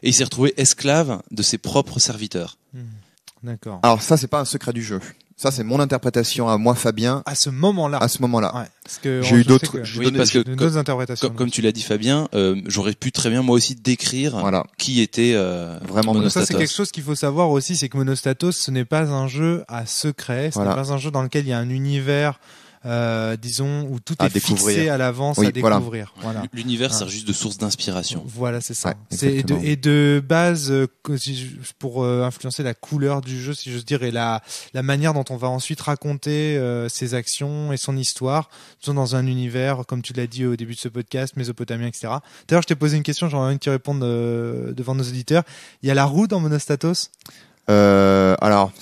Et il s'est retrouvé esclave de ses propres serviteurs. D'accord. Alors ça, c'est pas un secret du jeu. Ça, c'est mon interprétation à moi, Fabien. À ce moment-là. Ouais. Parce que j'ai eu d'autres. Parce que d'autres interprétations. Comme tu l'as dit, Fabien, j'aurais pu très bien moi aussi décrire qui était vraiment Ça, Monostatos. c'est quelque chose qu'il faut savoir aussi, c'est que Monostatos, ce n'est pas un jeu à secret. Ce n'est pas un jeu dans lequel il y a un univers. Disons où tout est fixé à l'avance à découvrir. Voilà. L'univers sert juste de source d'inspiration. Voilà, c'est ça. Ouais, et de base pour influencer la couleur du jeu, si j'ose dire, et la manière dont on va ensuite raconter ses actions et son histoire, toujours dans un univers, comme tu l'as dit au début de ce podcast, mésopotamien, etc. D'ailleurs, je t'ai posé une question, j'aimerais bien que tu répondes devant nos auditeurs. Il y a la roue dans Monostatos? Alors,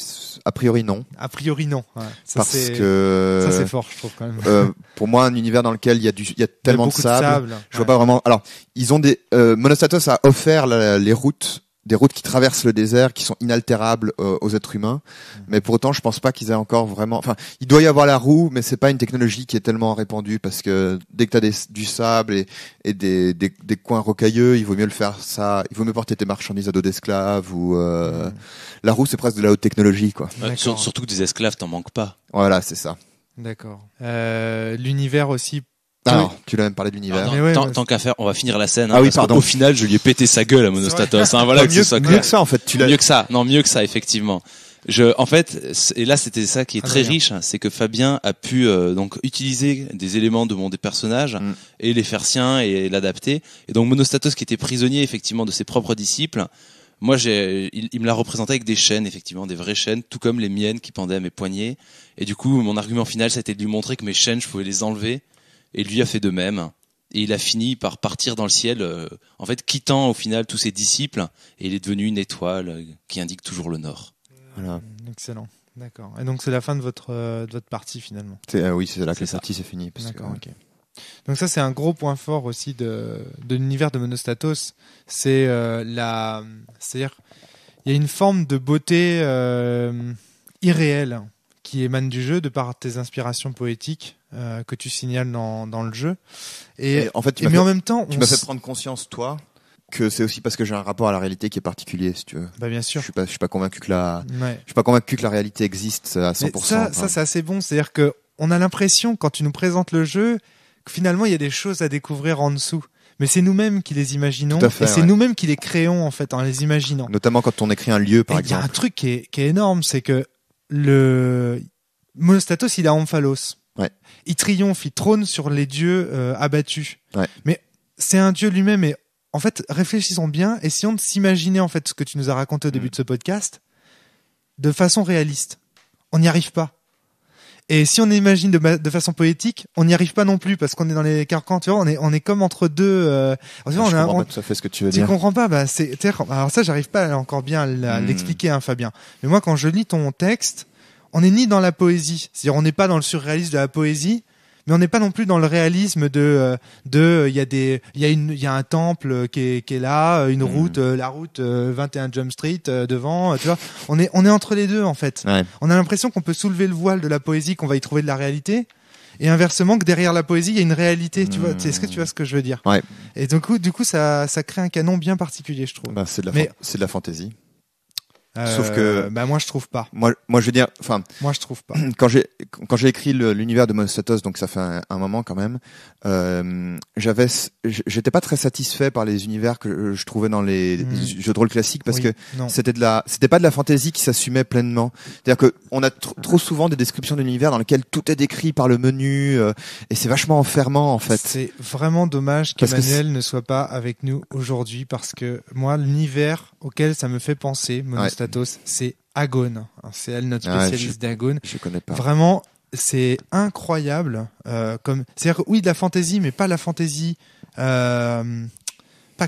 a priori non. A priori non. Ouais. Ça c'est fort, je trouve quand même. Pour moi, un univers dans lequel il y a tellement de sable. Je vois pas vraiment. Alors, ils ont Monostatos a offert des routes qui traversent le désert, qui sont inaltérables aux êtres humains. Mais pour autant, je pense pas qu'ils aient encore vraiment. Enfin, il doit y avoir la roue, mais c'est pas une technologie qui est tellement répandue parce que dès que t'as du sable et des coins rocailleux, il vaut mieux le faire ça. Il vaut mieux porter tes marchandises à dos d'esclaves ou la roue, c'est presque de la haute technologie, quoi. Surtout que des esclaves, t'en manques pas. Voilà, c'est ça. D'accord. L'univers aussi. Alors, tu l'as même parlé de l'univers. Tant qu'à faire, on va finir la scène. Ah oui, pardon. Au final, je lui ai pété sa gueule à Monostatos. Voilà, que ce soit clair. Mieux que ça, en fait. Mieux que ça. Non, mieux que ça, effectivement. En fait, et là, c'était ça qui est très riche, c'est que Fabien a pu donc utiliser des éléments des personnages et les faire siens et l'adapter. Et donc Monostatos, qui était prisonnier effectivement de ses propres disciples. Moi, il me l'a représenté avec des chaînes, effectivement, des vraies chaînes, tout comme les miennes qui pendaient à mes poignets. Et du coup, mon argument final, c'était de lui montrer que mes chaînes, je pouvais les enlever. Et lui a fait de même. Et il a fini par partir dans le ciel, en fait, quittant au final tous ses disciples. Et il est devenu une étoile qui indique toujours le nord. Voilà. Excellent. D'accord. Et donc, c'est la fin de votre partie, finalement. Oui, c'est là que la partie, c'est fini. D'accord, ok. Donc ça, c'est un gros point fort aussi de l'univers de Monostatos. C'est-à-dire, il y a une forme de beauté irréelle qui émane du jeu de par tes inspirations poétiques que tu signales dans le jeu. Et en fait, mais en même temps, tu m'as fait prendre conscience, toi, que c'est aussi parce que j'ai un rapport à la réalité qui est particulier, si tu veux. Bah bien sûr. Je suis pas convaincu que la réalité existe à 100%. Mais ça, c'est assez bon. C'est-à-dire que on a l'impression, quand tu nous présentes le jeu, que finalement il y a des choses à découvrir en dessous. Mais c'est nous-mêmes qui les imaginons, et c'est nous-mêmes qui les créons en fait en les imaginant. Notamment quand on écrit un lieu, par exemple. Il y a un truc qui est énorme, c'est que Monostatos, il a Omphalos. Ouais. Il triomphe, il trône sur les dieux abattus. Ouais. Mais c'est un dieu lui-même. Et en fait, réfléchissons bien, essayons de s'imaginer en fait ce que tu nous as raconté au début de ce podcast de façon réaliste. On n'y arrive pas. Et si on imagine de façon poétique, on n'y arrive pas non plus parce qu'on est dans les carcans. Tu vois, on est comme entre deux. Je comprends pas tout à fait ce que tu veux dire. Tu comprends pas, alors ça, j'arrive pas encore bien à l'expliquer, Fabien. Mais moi, quand je lis ton texte, on n'est ni dans la poésie, c'est-à-dire on n'est pas dans le surréalisme de la poésie, mais on n'est pas non plus dans le réalisme il y a un temple qui est là, une route, la route 21 Jump Street devant, tu vois. On est entre les deux en fait. Ouais. On a l'impression qu'on peut soulever le voile de la poésie, qu'on va y trouver de la réalité. Et inversement, que derrière la poésie, il y a une réalité. Tu vois, est-ce que tu vois ce que je veux dire? Ouais. Et donc, du coup, ça crée un canon bien particulier, je trouve. C'est de la fantaisie. Sauf que moi je trouve pas. Moi je veux dire, enfin moi je trouve pas. Quand j'ai écrit l'univers de Monostatos, donc ça fait un moment quand même, j'étais pas très satisfait par les univers que je trouvais dans les jeux de rôle classiques parce que c'était pas de la fantasy qui s'assumait pleinement. C'est-à-dire que on a trop souvent des descriptions de l'univers dans lesquelles tout est décrit par le menu et c'est vachement enfermant en fait. C'est vraiment dommage qu'Emmanuel ne soit pas avec nous aujourd'hui parce que moi l'univers auquel ça me fait penser Monostatos, c'est Agone. C'est elle notre spécialiste d'Agone. Je connais pas. Vraiment, c'est incroyable. C'est-à-dire oui de la fantaisie, mais pas la fantaisie pas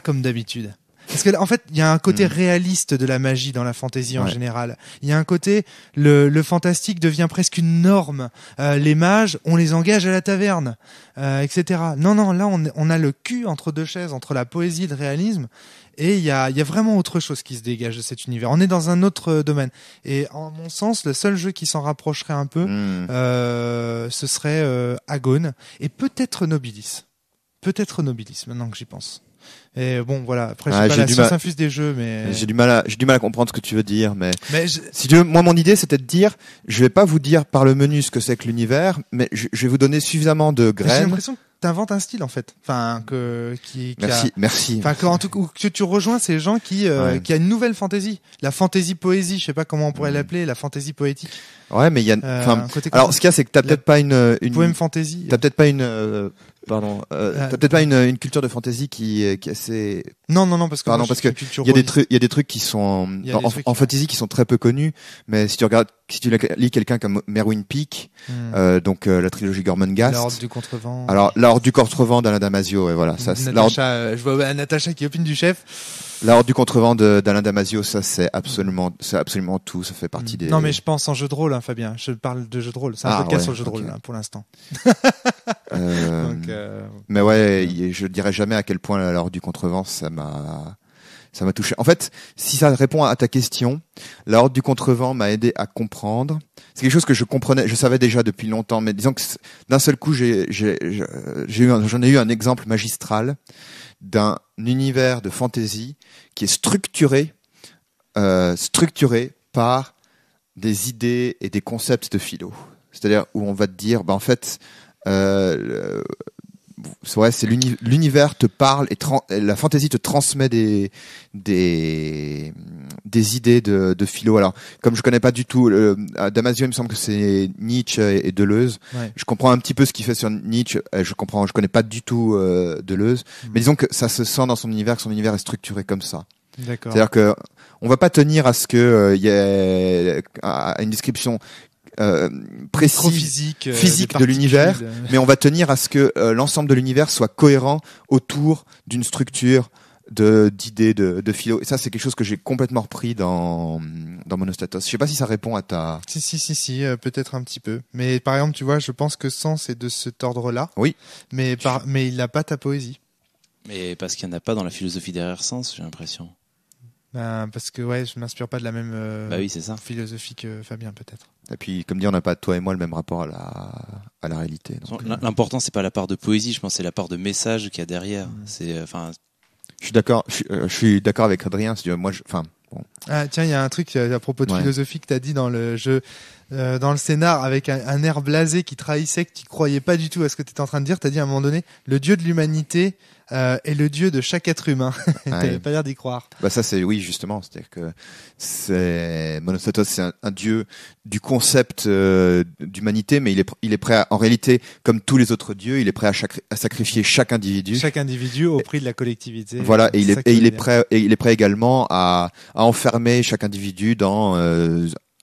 comme d'habitude. Parce que en fait, il y a un côté réaliste de la magie dans la fantaisie en général. Il y a un côté le fantastique devient presque une norme. Les mages, on les engage à la taverne, etc. Non, là on a le cul entre deux chaises, entre la poésie et le réalisme. Et il y a vraiment autre chose qui se dégage de cet univers. On est dans un autre domaine. Et en mon sens, le seul jeu qui s'en rapprocherait un peu, ce serait Agone et peut-être Nobilis. Maintenant que j'y pense. Et bon, voilà. Après, je suis pas la science infuse des jeux, mais j'ai du mal à comprendre ce que tu veux dire, mais si tu veux, moi, mon idée, c'était de dire, je vais pas vous dire par le menu ce que c'est que l'univers, mais je vais vous donner suffisamment de graines. J'ai l'impression que t'inventes un style, en fait. Enfin, Merci. Enfin, que tu rejoins ces gens qui a une nouvelle fantaisie. La fantaisie poésie, je sais pas comment on pourrait l'appeler, la fantaisie poétique. Ouais, mais il y a, alors, ce qu'il y a, c'est que t'as peut-être pas une poème fantaisie. T'as peut-être pas t'as peut-être pas une culture de fantasy qui est assez. Non, parce que il y a des trucs qui sont en fantasy qui sont très peu connus, mais si tu lis quelqu'un comme Merwin Peake, donc la trilogie Gormenghast. L'Ordre du Contrevent. Alors, l'Ordre du Contrevent d'Alain Damasio, et voilà, ça. Natacha, je vois Natacha qui opine du chef. L'Ordre du Contrevent d'Alain Damasio, ça c'est absolument tout, ça fait partie des. Non, mais je pense en jeu de rôle, hein, Fabien. Je parle de jeu de rôle. C'est un podcast sur le jeu de rôle là, pour l'instant. Mais ouais, je dirais jamais à quel point l'Ordre du Contrevent ça m'a touché. En fait, si ça répond à ta question, l'Ordre du Contrevent m'a aidé à comprendre. C'est quelque chose que je savais déjà depuis longtemps, mais disons que d'un seul coup, j'en ai eu un exemple magistral d'un univers de fantasy qui est structuré par des idées et des concepts de philo. C'est-à-dire où on va te dire, en fait, c'est l'univers te parle et la fantasy te transmet des idées de philo. Alors, comme je connais pas du tout Damasio, il me semble que c'est Nietzsche et Deleuze. Ouais. Je comprends un petit peu ce qu'il fait sur Nietzsche. Je connais pas du tout Deleuze. Mais disons que ça se sent dans son univers, que son univers est structuré comme ça. D'accord. C'est-à-dire que on va pas tenir à ce que y ait à une description physique de l'univers, mais on va tenir à ce que l'ensemble de l'univers soit cohérent autour d'une structure d'idées de philo. Et ça, c'est quelque chose que j'ai complètement repris dans Monostatos. Je sais pas si ça répond à ta. Si, peut-être un petit peu. Mais par exemple, tu vois, je pense que Sens est de cet ordre-là. Oui. Mais il n'a pas ta poésie. Mais parce qu'il n'y en a pas dans la philosophie derrière Sens, j'ai l'impression. Parce que je m'inspire pas de la même oui, c'est ça. philosophie que Fabien peut-être. Et puis comme dit, on n'a pas toi et moi le même rapport à la réalité. Donc, l'important c'est pas la part de poésie, je pense c'est la part de message qu'il y a derrière. C'est Je suis d'accord avec Adrien. Bon. Ah tiens, il y a un truc à propos de philosophie que t'as dit dans le jeu, dans le scénar avec un air blasé qui trahissait que tu croyais pas du tout à ce que tu étais en train de dire. T'as dit à un moment donné, le dieu de l'humanité est le dieu de chaque être humain. T'avais pas l'air d'y croire. Ça c'est justement, c'est-à-dire que Monostatos, c'est un dieu du concept d'humanité, mais il est prêt en réalité, comme tous les autres dieux, il est prêt à sacrifier chaque individu. Chaque individu au prix de la collectivité. Voilà, et il est prêt également à enfermer chaque individu dans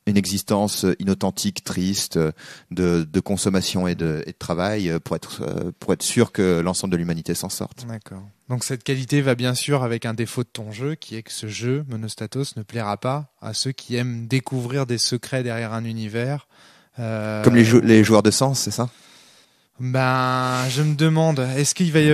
une existence inauthentique, triste, de consommation et de travail pour être sûr que l'ensemble de l'humanité s'en sorte. D'accord. Donc cette qualité va bien sûr avec un défaut de ton jeu, qui est que ce jeu, Monostatos, ne plaira pas à ceux qui aiment découvrir des secrets derrière un univers. Comme les joueurs de Sens, c'est ça ? Je me demande, est-ce qu'il va y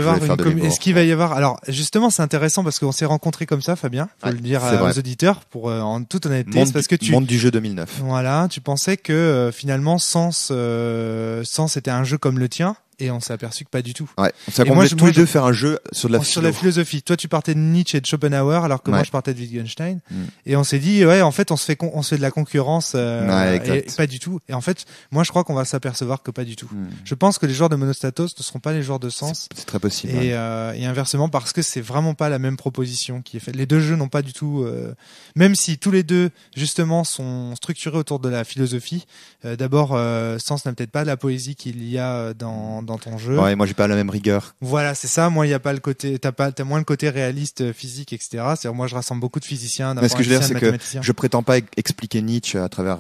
avoir alors justement c'est intéressant parce qu'on s'est rencontrés comme ça, Fabien, faut le dire aux auditeurs pour en toute honnêteté, parce que Monde du jeu 2009. Voilà, tu pensais que finalement Sens était un jeu comme le tien et on s'est aperçu que pas du tout. Ouais. On s'est convenu tous les deux faire un jeu sur la philosophie. Toi, tu partais de Nietzsche et de Schopenhauer, alors que moi, je partais de Wittgenstein. Et on s'est dit, ouais, en fait, on se fait de la concurrence, et pas du tout. Et en fait, moi, je crois qu'on va s'apercevoir que pas du tout. Je pense que les joueurs de Monostatos ne seront pas les joueurs de Sens. C'est très possible. Et inversement, parce que c'est vraiment pas la même proposition qui est faite. Les deux jeux n'ont pas du tout, même si tous les deux, justement, sont structurés autour de la philosophie. D'abord, Sens n'a peut-être pas la poésie qu'il y a dans ton jeu. Ouais, moi j'ai pas la même rigueur. Voilà, c'est ça. Moi, il y a pas le côté, t'as moins le côté réaliste, physique, etc. C'est-à-dire, moi, je rassemble beaucoup de physiciens. Mais ce que je veux dire, c'est que je prétends pas expliquer Nietzsche à travers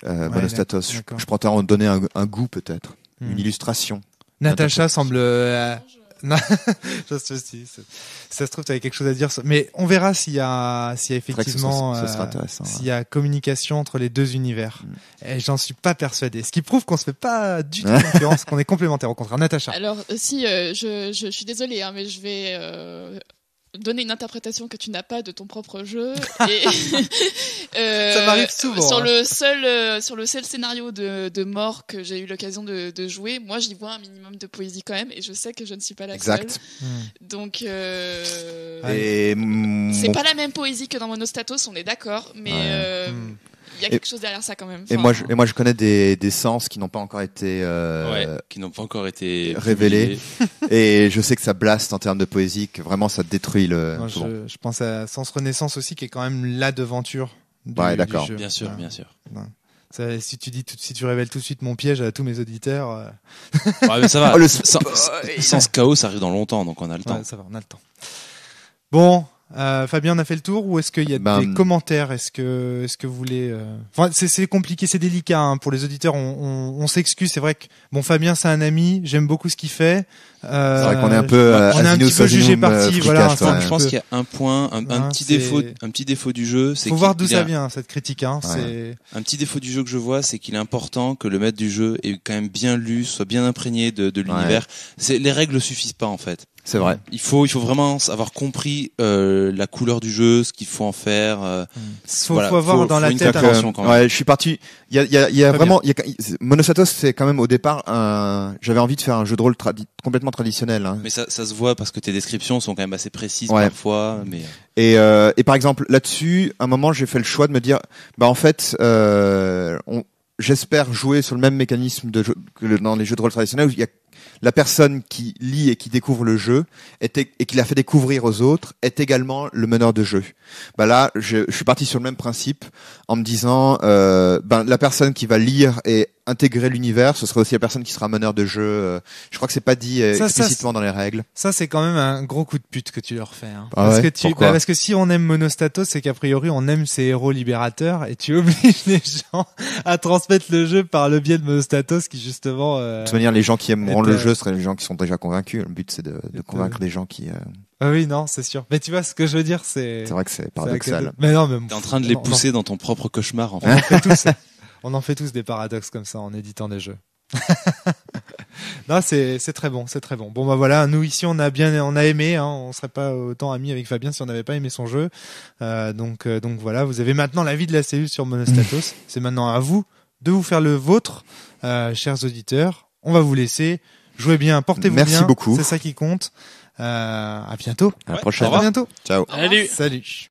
Monostatos. Je prétends en donner un goût peut-être, une illustration. Natacha semble. Non, ça se trouve, tu avais quelque chose à dire. Mais on verra s'il y a effectivement, ça sera intéressant, s'il y a communication entre les deux univers. Et j'en suis pas persuadé. Ce qui prouve qu'on se fait pas du tout concurrence, qu'on est complémentaires au contraire. Natacha. Alors, si, je suis désolée, hein, mais je vais donner une interprétation que tu n'as pas de ton propre jeu. Et ça m'arrive souvent. Sur le seul scénario de mort que j'ai eu l'occasion de jouer, moi j'y vois un minimum de poésie quand même, et je sais que je ne suis pas la seule. Donc c'est pas la même poésie que dans Monostatos, on est d'accord, mais il y a quelque chose derrière ça quand même. Enfin, et moi je connais des sens qui n'ont pas encore été révélés. Et je sais que ça blaste en termes de poésie, que vraiment ça détruit le. Non, je pense à Sens Renaissance aussi, qui est quand même la devanture. D'accord. Du jeu. Bien sûr, bien sûr. Non. Ça, si tu révèles tout de suite mon piège à tous mes auditeurs. Ouais, mais ça va. Sans chaos, ça arrive dans longtemps, donc on a le temps. Ouais, ça va, on a le temps. Bon. Fabien, on a fait le tour, ou est-ce qu'il y a des commentaires? Est-ce que vous voulez Enfin, c'est compliqué, c'est délicat, hein, pour les auditeurs. On s'excuse. C'est vrai que Fabien, c'est un ami. J'aime beaucoup ce qu'il fait. C'est vrai qu'on est un peu, on est un petit peu jugé parti. Voilà. Je pense qu'il y a un point, un petit défaut du jeu. Faut voir d'où ça vient, cette critique. Hein. C'est un petit défaut du jeu que je vois, c'est qu'il est important que le maître du jeu ait quand même bien lu, soit bien imprégné de l'univers. Les règles suffisent pas en fait. C'est vrai. Il faut vraiment avoir compris la couleur du jeu, ce qu'il faut en faire. Faut avoir dans la tête. Ouais, je suis parti. Il y a vraiment. Monostatos, c'est quand même au départ j'avais envie de faire un jeu de rôle complètement traditionnel. Hein. Mais ça se voit parce que tes descriptions sont quand même assez précises parfois. Mais et par exemple là-dessus, à un moment, j'ai fait le choix de me dire, en fait, j'espère jouer sur le même mécanisme que dans les jeux de rôle traditionnels où il y a la personne qui lit et qui découvre le jeu et qui l'a fait découvrir aux autres est également le meneur de jeu. Là, je suis parti sur le même principe en me disant, la personne qui va lire et intégrer l'univers, ce sera aussi la personne qui sera meneur de jeu. Je crois que c'est pas dit explicitement dans les règles. Ça, c'est quand même un gros coup de pute que tu leur fais. Hein. Parce que si on aime Monostatos, c'est qu'a priori on aime ces héros libérateurs, et tu obliges les gens à transmettre le jeu par le biais de Monostatos, qui justement. De toute manière, les gens qui aimeront le jeu seraient les gens qui sont déjà convaincus. Le but, c'est de convaincre des gens qui. Ah oui, non, c'est sûr. Mais tu vois, ce que je veux dire, c'est. C'est vrai que c'est paradoxal. Mais non, mais t'es en train de les pousser dans ton propre cauchemar, en fait. On en fait tous des paradoxes comme ça en éditant des jeux. Non, c'est très bon, c'est très bon. Bon, voilà, nous ici on a aimé, hein, on serait pas autant amis avec Fabien si on n'avait pas aimé son jeu. Donc voilà, vous avez maintenant l'avis de la cellule sur Monostatos. C'est maintenant à vous de vous faire le vôtre, chers auditeurs. On va vous laisser. Jouez bien, portez-vous bien. Merci beaucoup. C'est ça qui compte. À bientôt. À la prochaine. À bientôt. Ciao. Salut. Salut.